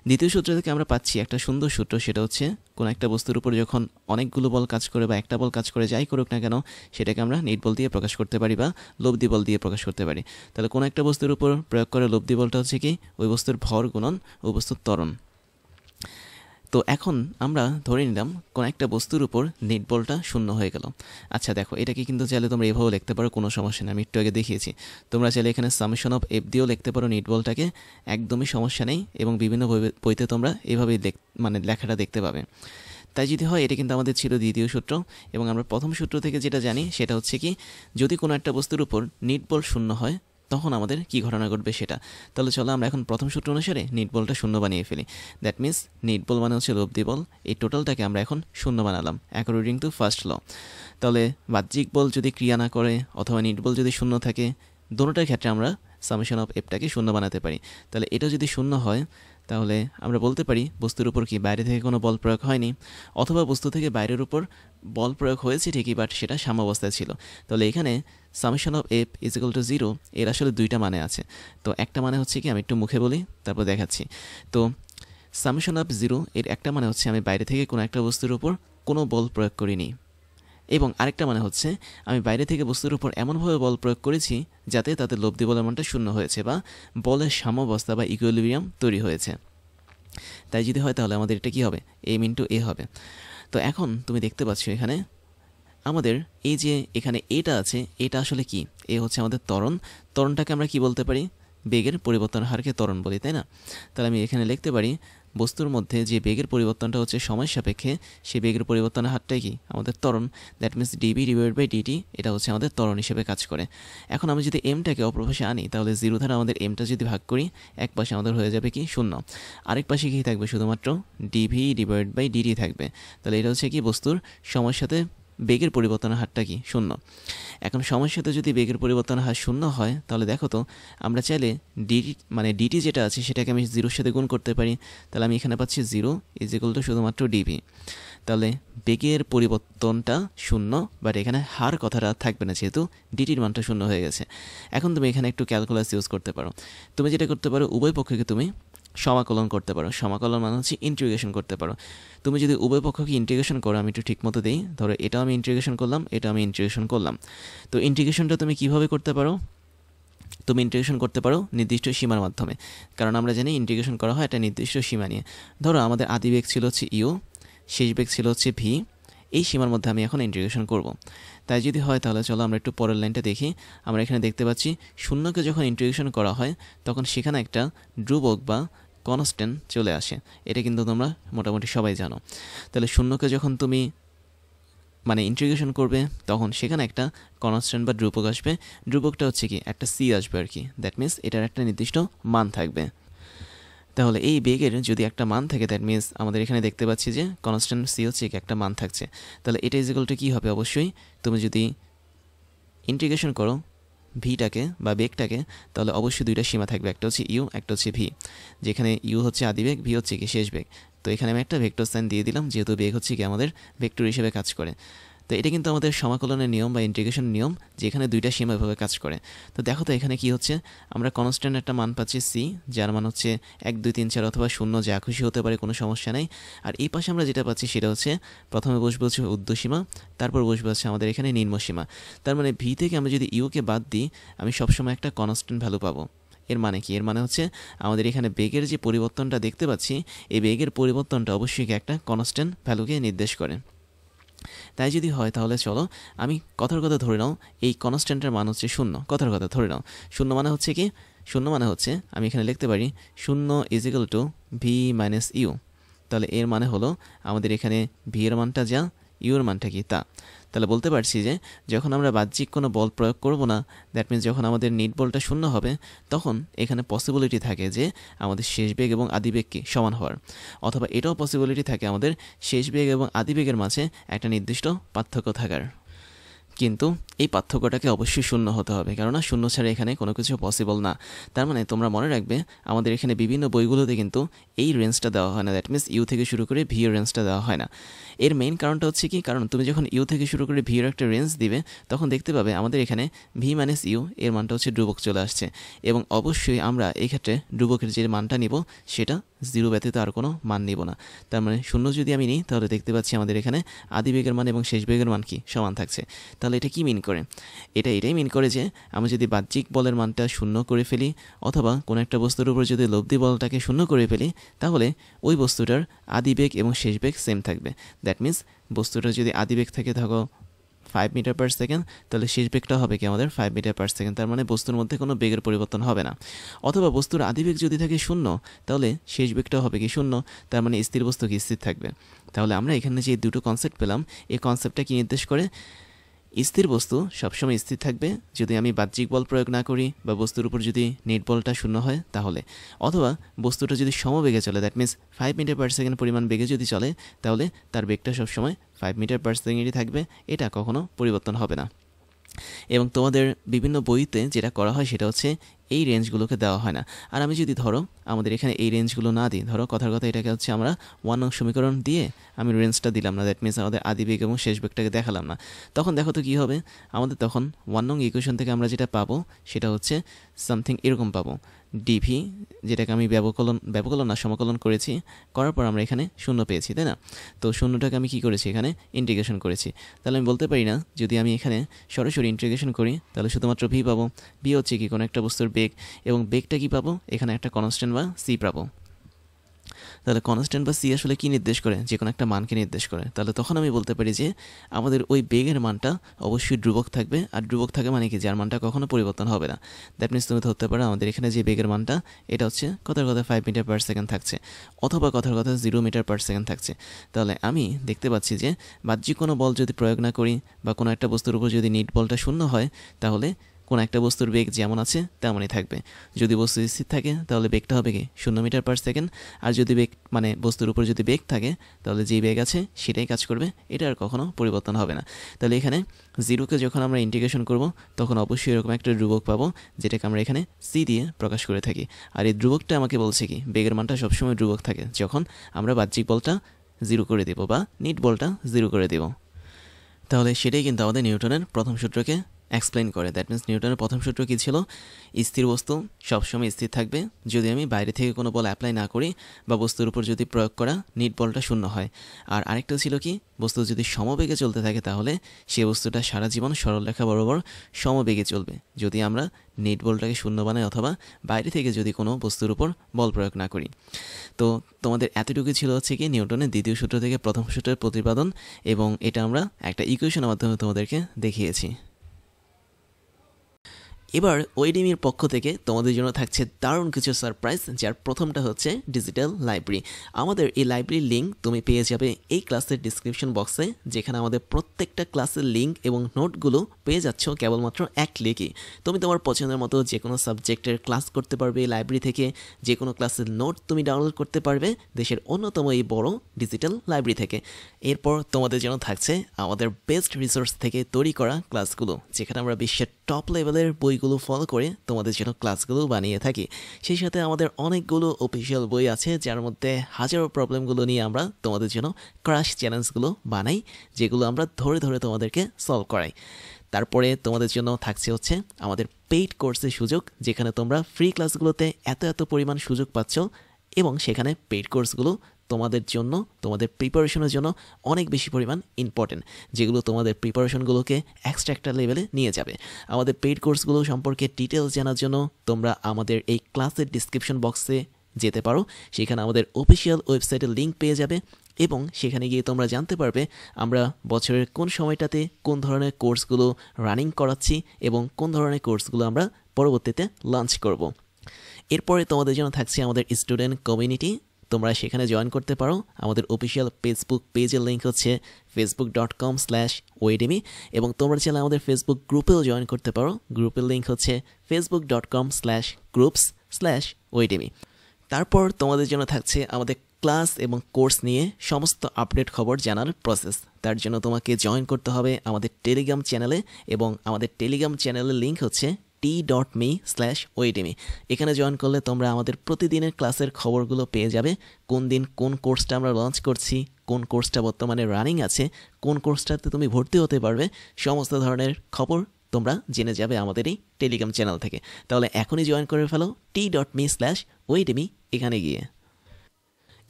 দ্বিতীয় সূত্র থেকে আমরা পাচ্ছি একটা সুন্দর সূত্র, সেটা হচ্ছে কোনো একটা বস্তুর উপর যখন অনেকগুলো বল কাজ করে বা একটা বল কাজ করে, যাই করুক না কেন, সেটাকে আমরা নিট বল দিয়ে প্রকাশ করতে পারি বা লব্ধি বল দিয়ে প্রকাশ করতে পারি। তাহলে কোনো একটা বস্তুর উপর প্রয়োগ করে লব্ধি বলটা হচ্ছে কি ওই বস্তুর ভর গুণন ওই বস্তুর ত্বরণ। তো এখন আমরা ধরে নিলাম কোনো একটা বস্তুর উপর নিট বলটা শূন্য হয়ে গেল। আচ্ছা দেখো, এটাকে কিন্তু চাইলে তোমরা এভাবেও লিখতে পারো, কোনো সমস্যা নেই, আমি একটু আগে দেখিয়েছি। তোমরা চাইলে এখানে সামেশন অফ এফ দিয়েও লিখতে পারো নিট বলটাকে, একদমই সমস্যা নেই, এবং বিভিন্ন বইতে তোমরা এভাবেই মানে লেখাটা দেখতে পাবে। তাই যদি হয়, এটা কিন্তু আমাদের ছিল দ্বিতীয় সূত্র, এবং আমরা প্রথম সূত্র থেকে যেটা জানি সেটা হচ্ছে কি যদি কোনো একটা বস্তুর উপর নিট বল শূন্য হয় তখন আমাদের কি ঘটনা ঘটবে সেটা। তাহলে চলো আমরা এখন প্রথম সূত্র অনুসারে নিট বলটা শূন্য বানিয়ে ফেলি। দ্যাট মিনস নিট বল মানে হচ্ছে লব্ধি বল, এই টোটালটাকে আমরা এখন শূন্য বানালাম অ্যাকর্ডিং টু ফার্স্ট ল। তাহলে বাহ্যিক বল যদি ক্রিয়া না করে অথবা নিট বল যদি শূন্য থাকে, দোনোটার ক্ষেত্রে আমরা সামেশন অফ এফটাকে শূন্য বানাতে পারি। তাহলে এটা যদি শূন্য হয় তাহলে আমরা বলতে পারি বস্তুর উপর কি বাইরে থেকে কোনো বল প্রয়োগ হয়নি, অথবা বস্তু থেকে বাইরের উপর বল প্রয়োগ হয়েছে ঠিকই, বাট সেটা সাম্যাবস্থায় ছিল। তাহলে এখানে summation of F is equal two zero, এর আসলে দুইটা মানে আছে। তো একটা মানে হচ্ছে কি, আমি একটু মুখে বলি তারপর দেখাচ্ছি। তো সামেশন অফ জিরো এর একটা মানে হচ্ছে আমি বাইরে থেকে কোনো একটা বস্তুর উপর কোনো বল প্রয়োগ করিনি, এবং আরেকটা মানে হচ্ছে আমি বাইরে থেকে বস্তুর উপর এমনভাবে বল প্রয়োগ করেছি যাতে তাদের লব্ধি বলের মানটা শূন্য হয়েছে বা বলের সাম্যাবস্থা বা ইকুইলিব্রিয়াম তৈরি হয়েছে। তাই যদি হয় তাহলে আমাদের এটা কী হবে, এম ইন্টু এ হবে। তো এখন তুমি দেখতে পাচ্ছ এখানে আমাদের এই যে এখানে এটা আছে, এটা আসলে কি, এ হচ্ছে আমাদের ত্বরণ। ত্বরণটাকে আমরা কি বলতে পারি, বেগের পরিবর্তন হারকে ত্বরণ বলি, তাই না? তাহলে আমি এখানে লিখতে পারি বস্তুর মধ্যে যে বেগের পরিবর্তনটা হচ্ছে সময় সাপেক্ষে, সেই বেগের পরিবর্তনের হারটাই কি আমাদের ত্বরণ। That means dv divide by dt, এটা হচ্ছে আমাদের ত্বরণ হিসেবে কাজ করে। এখন আমি যদি এমটাকে অপরপাশে আনি তাহলে জিরো দ্বারা আমাদের এমটা যদি ভাগ করি, এক পাশে আমাদের হয়ে যাবে কি শূন্য, আরেক পাশে কি থাকবে শুধুমাত্র ডিভি ডিভাইড বাই ডিটি থাকবে। তাহলে এটা হচ্ছে কি বস্তুর সময়ের সাথে বেগের পরিবর্তনের হারটা কি শূন্য। এখন সময়ের সাথে যদি বেগের পরিবর্তনের হার শূন্য হয় তাহলে দেখো তো আমরা চাইলে ডিটি মানে ডিটি যেটা আছে সেটাকে আমি জিরোর সাথে গুণ করতে পারি। তাহলে আমি এখানে পাচ্ছি জিরো ইজ ইকুয়াল টু শুধুমাত্র ডিভি। তাহলে বেগের পরিবর্তনটা শূন্য, বাট এখানে হার কথাটা থাকবে না যেহেতু ডিটির মানটা শূন্য হয়ে গেছে। এখন তুমি এখানে একটু ক্যালকুলাস ইউজ করতে পারো। তুমি যেটা করতে পারো, উভয় পক্ষকে তুমি সমাকলন করতে পারো। সমাকলন মানে হচ্ছে ইন্টিগ্রেশন করতে পারো। তুমি যদি উভয় পক্ষকে ইন্টিগ্রেশন করো, আমি একটু ঠিক মতো দিই, ধরো এটাও আমি ইন্টিগ্রেশন করলাম, এটা আমি ইন্টিগ্রেশন করলাম। তো ইন্টিগ্রেশনটা তুমি কিভাবে করতে পারো, তুমি ইন্টিগ্রেশন করতে পারো নির্দিষ্ট সীমার মাধ্যমে, কারণ আমরা জানি ইন্টিগ্রেশন করা হয় একটা নির্দিষ্ট সীমা নিয়ে। ধরো আমাদের আদি বেগ ছিল হচ্ছে ইউ, শেষ বেগ ছিল হচ্ছে ভি, এই সীমার মধ্যে আমি এখন ইন্টিগ্রেশন করব। তাই যদি হয় তাহলে চলো আমরা একটু পরের লাইনটা দেখি। আমরা এখানে দেখতে পাচ্ছি শূন্যকে যখন ইন্টিগ্রেশন করা হয় তখন সেখানে একটা ধ্রুবক বা কনস্ট্যান্ট চলে আসে, এটা কিন্তু তোমরা মোটামুটি সবাই জানো। তাহলে শূন্যকে যখন তুমি মানে ইন্টিগ্রেশন করবে তখন সেখানে একটা কনস্ট্যান্ট বা ধ্রুবক আসবে। ধ্রুবকটা হচ্ছে কি একটা সি আসবে আর কি, দ্যাট মিনস এটার একটা নির্দিষ্ট মান থাকবে। তাহলে এই বেগের যদি একটা মান থাকে, দ্যাট মিনস আমাদের এখানে দেখতে পাচ্ছি যে কনস্ট্যান্ট সি হচ্ছে একটা মান থাকছে। তাহলে এটা ইজ ইকুয়াল টু কী হবে, অবশ্যই তুমি যদি ইন্টিগ্রেশন করো ভিটাকে বা বেগটাকে, তাহলে অবশ্যই দুইটা সীমা থাকবে, একটা হচ্ছে ইউ, একটা হচ্ছে ভি, যেখানে ইউ হচ্ছে আদিবেগ, ভি হচ্ছে কি শেষ বেগ। তো এখানে আমি একটা ভেক্টর সাইন দিয়ে দিলাম যেহেতু বেগ হচ্ছে কি আমাদের ভেক্টর হিসেবে কাজ করে। তো এটা কিন্তু আমাদের সমাকলনের নিয়ম বা ইন্টিগ্রেশন নিয়ম, যেখানে দুইটা সীমা এভাবে কাজ করে। তো দেখো তো এখানে কি হচ্ছে, আমরা কনস্ট্যান্ট একটা মান পাচ্ছি সি, যার মান হচ্ছে 1 2 3 4 অথবা 0, যা খুশি হতে পারে, কোনো সমস্যা নেই। আর এই পাশে আমরা যেটা পাচ্ছি সেটা হচ্ছে প্রথমে বসবে হচ্ছে ঊর্ধ্বসীমা, তারপর বসবে হচ্ছে আমাদের এখানে নিম্নসীমা। তার মানে ভি থেকে আমরা যদি ইউকে বাদ দিই আমি সবসময় একটা কনস্ট্যান্ট ভ্যালু পাবো। এর মানে কি, এর মানে হচ্ছে আমাদের এখানে বেগের যে পরিবর্তনটা দেখতে পাচ্ছি, এই বেগের পরিবর্তনটা অবশ্যই একটা কনস্ট্যান্ট ভ্যালুকে নির্দেশ করে। তাই যদি হয় তাহলে চলো আমি কথার কথা ধরে নাও এই কনস্ট্যান্টের মান হচ্ছে শূন্য, কথার কথা ধরে নাও শূন্য মানে হচ্ছে কি, শূন্য মানে হচ্ছে আমি এখানে লিখতে পারি শূন্য is equal to v minus u. তাহলে এর মানে হলো আমাদের এখানে ভি এর মানটা যা, ইউ এর মানটা কি তা। তাহলে বলতে পারছি যে যখন আমরা বাহ্যিক কোনো বল প্রয়োগ করব না, দ্যাট মিনস যখন আমাদের নিট বলটা শূন্য হবে, তখন এখানে পসিবিলিটি থাকে যে আমাদের শেষ বেগ এবং আদি বেগ কি সমান হওয়ার, অথবা এটাও পসিবিলিটি থাকে আমাদের শেষ বেগ এবং আদি বেগের মাঝে একটা নির্দিষ্ট পার্থক্য থাকার। কিন্তু এই পার্থক্যটাকে অবশ্যই শূন্য হতে হবে, কেননা শূন্য ছাড়া এখানে কোনো কিছু পসিবল না। তার মানে তোমরা মনে রাখবে আমাদের এখানে বিভিন্ন বইগুলোতে কিন্তু এই রেঞ্জটা দেওয়া হয় না, দ্যাট মিনস ইউ থেকে শুরু করে ভি এর রেঞ্জটা দেওয়া হয় না। এর মেইন কারণটা হচ্ছে কি, কারণ তুমি যখন ইউ থেকে শুরু করে ভি এর একটা রেঞ্জ দিবে, তখন দেখতে পাবে আমাদের এখানে ভি মাইনাস ইউ এর মানটা হচ্ছে ধ্রুবক চলে আসছে, এবং অবশ্যই আমরা এই ক্ষেত্রে ধ্রুবকের যে মানটা নিব সেটা জিরো ব্যতীত আর কোনো মান নিব না। তার মানে শূন্য যদি আমি নিই, তাহলে দেখতে পাচ্ছি আমাদের এখানে আদি বেগের মান এবং শেষ বেগের মান কি সমান থাকছে। তাহলে এটা কি মিন করে? এটাই মিন করে যে আমি যদি বাহ্যিক বলের মানটা শূন্য করে ফেলি, অথবা কোনো একটা বস্তুর উপর যদি লব্ধি বলটাকে শূন্য করে ফেলি, তাহলে ওই বস্তুটার আদি বেগ এবং শেষ বেগ সেম থাকবে। দ্যাট মিনস বস্তুটার যদি আদি বেগ থেকে থাকো 5 মিটার পার সেকেন্ড, তাহলে শেষ বেগটা হবে কি আমাদের 5 মিটার পার সেকেন্ড। তার মানে বস্তুর মধ্যে কোনো বেগের পরিবর্তন হবে না। অথবা বস্তুর আদি বেগ যদি থাকে শূন্য, তাহলে শেষ বেগটা হবে কি শূন্য, তার মানে স্থির বস্তু কি স্থির থাকবে। তাহলে আমরা এখানে যে দুটো কনসেপ্ট পেলাম, এই কনসেপ্টটা কি নির্দেশ করে? স্থির বস্তু সবসময় স্থির থাকবে যদি আমি বাহ্যিক বল প্রয়োগ না করি, বা বস্তুর উপর যদি নেট বলটা শূন্য হয় তাহলে, অথবা বস্তুটা যদি সমবেগে চলে, that means 5 metre per second পরিমাণ বেগে যদি চলে, তাহলে তার বেগটা সবসময় 5 মিটার পার সেকেন্ডই থাকবে, এটা কখনো পরিবর্তন হবে না। এবং তোমাদের বিভিন্ন বইতে যেটা করা হয় সেটা হচ্ছে এই রেঞ্জগুলোকে দেওয়া হয় না। আর আমি যদি ধরো আমাদের এখানে এই রেঞ্জগুলো না দিই, ধরো কথার কথা এটাকে হচ্ছে আমরা 1 নং সমীকরণ দিয়ে আমি রেঞ্জটা দিলাম না, দ্যাট মিনস আমাদের আদি বেগ এবং শেষ বেগটাকে দেখালাম না, তখন দেখো তো কী হবে, আমাদের তখন 1 নং ইকুয়েশন থেকে আমরা যেটা পাবো সেটা হচ্ছে সামথিং এরকম পাবো, ডিভি, যেটাকে আমি ব্যবকলন না সমাকলন করেছি, করার পর আমরা এখানে শূন্য পেয়েছি, তাই না? তো শূন্যটাকে আমি কি করেছি, এখানে ইন্টিগ্রেশন করেছি। তাহলে আমি বলতে পারি না যদি আমি এখানে সরাসরি ইন্টিগ্রেশন করি তাহলে শুধুমাত্র ভি পাবো। ভি হচ্ছে কি কোনো একটা বস্তুর বেগ, এবং বেগটা কি পাবো, এখানে একটা কনস্ট্যান্ট বা সি পাবো। তাহলে কনস্ট্যান্ট বা সি আসলে কি নির্দেশ করে? যে কোনো একটা মানকে নির্দেশ করে। তাহলে তখন আমি বলতে পারি যে আমাদের ওই বেগের মানটা অবশ্যই ধ্রুবক থাকবে, আর ধ্রুবক থাকে মানে কি, যার মানটা কখনো পরিবর্তন হবে না। দ্যাট মিনস তুমি ধরতে পারো আমাদের এখানে যে বেগের মানটা এটা হচ্ছে কথার কথা 5 মিটার পার সেকেন্ড থাকছে, অথবা কথার কথা 0 মিটার পার সেকেন্ড থাকছে। তাহলে আমি দেখতে পাচ্ছি যে বাহ্যিক কোনো বল যদি প্রয়োগ না করি, বা কোনো একটা বস্তুর উপর যদি নিট বলটা শূন্য হয়, তাহলে কোনো একটা বস্তুর বেগ যেমন আছে তেমনই থাকবে। যদি বস্তু স্থির থাকে তাহলে বেগটা হবে কি 0 মিটার পার সেকেন্ড, আর যদি বেগ মানে বস্তুর উপর যদি বেগ থাকে তাহলে যেই বেগ আছে সেটাই কাজ করবে, এটা আর কখনো পরিবর্তন হবে না। তাহলে এখানে জিরোকে যখন আমরা ইন্টিগ্রেশন করব তখন অবশ্যই এরকম একটা ধ্রুবক পাবো, যেটাকে আমরা এখানে সি দিয়ে প্রকাশ করে থাকি। আর এই ধ্রুবকটা আমাকে বলছে কি, বেগের মানটা সবসময় ধ্রুবক থাকে যখন আমরা বাহ্যিক বলটা জিরো করে দেব বা নিট বলটা জিরো করে দেব। তাহলে সেটাই কিন্তু আমাদের নিউটনের প্রথম সূত্রকে এক্সপ্লেন করে। দ্যাট মিনস নিউটনের প্রথম সূত্র কী ছিল? স্থির বস্তু সবসময় স্থির থাকবে যদি আমি বাইরে থেকে কোনো বল অ্যাপ্লাই না করি, বা বস্তুর উপর যদি প্রয়োগ করা নিট বলটা শূন্য হয়। আর আরেকটা ছিল কি, বস্তু যদি সমবেগে চলতে থাকে তাহলে সে বস্তুটা সারা জীবন সরলরেখা বরাবর সমবেগে চলবে যদি আমরা নেট বলটাকে শূন্য বানাই, অথবা বাইরে থেকে যদি কোনো বস্তুর উপর বল প্রয়োগ না করি। তো তোমাদের এতটুকু ছিল হচ্ছে কি নিউটনের দ্বিতীয় সূত্র থেকে প্রথম সূত্রের প্রতিপাদন, এবং এটা আমরা একটা ইকুয়েশনের মাধ্যমে তোমাদেরকে দেখিয়েছি। এবার ওয়েডিমির পক্ষ থেকে তোমাদের জন্য থাকছে দারুণ কিছু সারপ্রাইজ, যার প্রথমটা হচ্ছে ডিজিটাল লাইব্রেরি। আমাদের এই লাইব্রেরির লিঙ্ক তুমি পেয়ে যাবে এই ক্লাসের ডিসক্রিপশন বক্সে, যেখানে আমাদের প্রত্যেকটা ক্লাসের লিঙ্ক এবং নোটগুলো পেয়ে যাচ্ছ কেবলমাত্র এক ক্লিকে। তুমি তোমার পছন্দের মতো যে কোনো সাবজেক্টের ক্লাস করতে পারবে এই লাইব্রেরি থেকে, যে কোনো ক্লাসের নোট তুমি ডাউনলোড করতে পারবে দেশের অন্যতম এই বড় ডিজিটাল লাইব্রেরি থেকে। এরপর তোমাদের জন্য থাকছে আমাদের বেস্ট রিসোর্স থেকে তৈরি করা ক্লাসগুলো, যেখানে আমরা বিশ্বের টপ লেভেলের বইগুলো ফলো করে তোমাদের জন্য ক্লাসগুলো বানিয়ে থাকি। সেই সাথে আমাদের অনেকগুলো অফিসিয়াল বই আছে, যার মধ্যে হাজারো প্রবলেমগুলো নিয়ে আমরা তোমাদের জন্য ক্রাশ চ্যালেঞ্জগুলো বানাই, যেগুলো আমরা ধরে ধরে তোমাদেরকে সলভ করাই। তারপরে তোমাদের জন্য থাকছে হচ্ছে আমাদের পেইড কোর্সের সুযোগ, যেখানে তোমরা ফ্রি ক্লাসগুলোতে এত পরিমাণ সুযোগ পাচ্ছ, এবং সেখানে পেইড কোর্সগুলো তোমাদের জন্য, তোমাদের প্রিপারেশনের জন্য অনেক বেশি পরিমাণ ইম্পর্টেন্ট, যেগুলো তোমাদের প্রিপারেশনগুলোকে এক্সট্রা একটা লেভেলে নিয়ে যাবে। আমাদের পেইড কোর্সগুলো সম্পর্কে ডিটেলস জানার জন্য তোমরা আমাদের এই ক্লাসের ডিসক্রিপশন বক্সে যেতে পারো, সেখানে আমাদের অফিসিয়াল ওয়েবসাইটের লিঙ্ক পেয়ে যাবে, এবং সেখানে গিয়ে তোমরা জানতে পারবে আমরা বছরের কোন সময়টাতে কোন ধরনের কোর্সগুলো রানিং করাচ্ছি, এবং কোন ধরনের কোর্সগুলো আমরা পরবর্তীতে লঞ্চ করব। এরপরে তোমাদের জন্য থাকছে আমাদের স্টুডেন্ট কমিউনিটি, তোমরা সেখানে জয়েন করতে পারো। আমাদের অফিসিয়াল ফেসবুক পেজের লিঙ্ক হচ্ছে facebook.com/oedemy এবং তোমরা চাইলে আমাদের ফেসবুক গ্রুপেও জয়েন করতে পারো। গ্রুপের লিঙ্ক হচ্ছে facebook.com/groups/oedemy। তারপর তোমাদের জন্য থাকছে আমাদের ক্লাস এবং কোর্স নিয়ে সমস্ত আপডেট খবর জানার প্রসেস। তার জন্য তোমাকে জয়েন করতে হবে আমাদের টেলিগ্রাম চ্যানেলে এবং আমাদের টেলিগ্রাম চ্যানেলের লিঙ্ক হচ্ছে t.me/oedemy। এখানে জয়েন করলে তোমরা আমাদের প্রতিদিনের ক্লাসের খবরগুলো পেয়ে যাবে। কোন দিন কোন কোর্সটা আমরা লঞ্চ করছি, কোন কোর্সটা বর্তমানে রানিং আছে, কোন কোর্সটাতে তুমি ভর্তি হতে পারবে, সমস্ত ধরনের খবর তোমরা জেনে যাবে আমাদের এই টেলিগ্রাম চ্যানেল থেকে। তাহলে এখনই জয়েন করে ফেলো t.me/oedemy এখানে গিয়ে।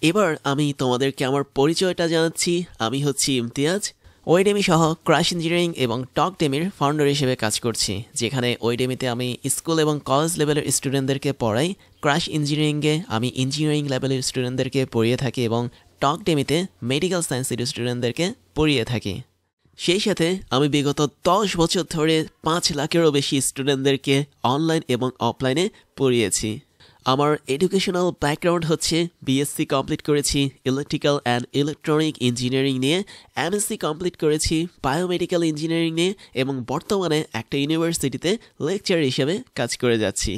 এবার আমি তোমাদেরকে আমার পরিচয়টা জানাচ্ছি। আমি হচ্ছি ইমতিয়াজ, ওয়েডেমি সহ ক্রাশ ইঞ্জিনিয়ারিং এবং টকডেমির ফাউন্ডার হিসেবে কাজ করছি, যেখানে ওয়েডেমিতে আমি স্কুল এবং কলেজ লেভেলের স্টুডেন্টদেরকে পড়াই, ক্রাশ ইঞ্জিনিয়ারিংয়ে আমি ইঞ্জিনিয়ারিং লেভেলের স্টুডেন্টদেরকে পড়িয়ে থাকি এবং টকডেমিতে মেডিকেল সায়েন্সের স্টুডেন্টদেরকে পড়িয়ে থাকি। সেই সাথে আমি বিগত 10 বছর ধরে 5 লাখেরও বেশি স্টুডেন্টদেরকে অনলাইন এবং অফলাইনে পড়িয়েছি। আমার এডুকেশনাল ব্যাকগ্রাউন্ড হচ্ছে বিএসসি কমপ্লিট করেছি ইলেকট্রিক্যাল অ্যান্ড ইলেকট্রনিক ইঞ্জিনিয়ারিং নিয়ে, এমএসসি কমপ্লিট করেছি বায়োমেডিক্যাল ইঞ্জিনিয়ারিং নিয়ে এবং বর্তমানে একটা ইউনিভার্সিটিতে লেকচার হিসেবে কাজ করে যাচ্ছি।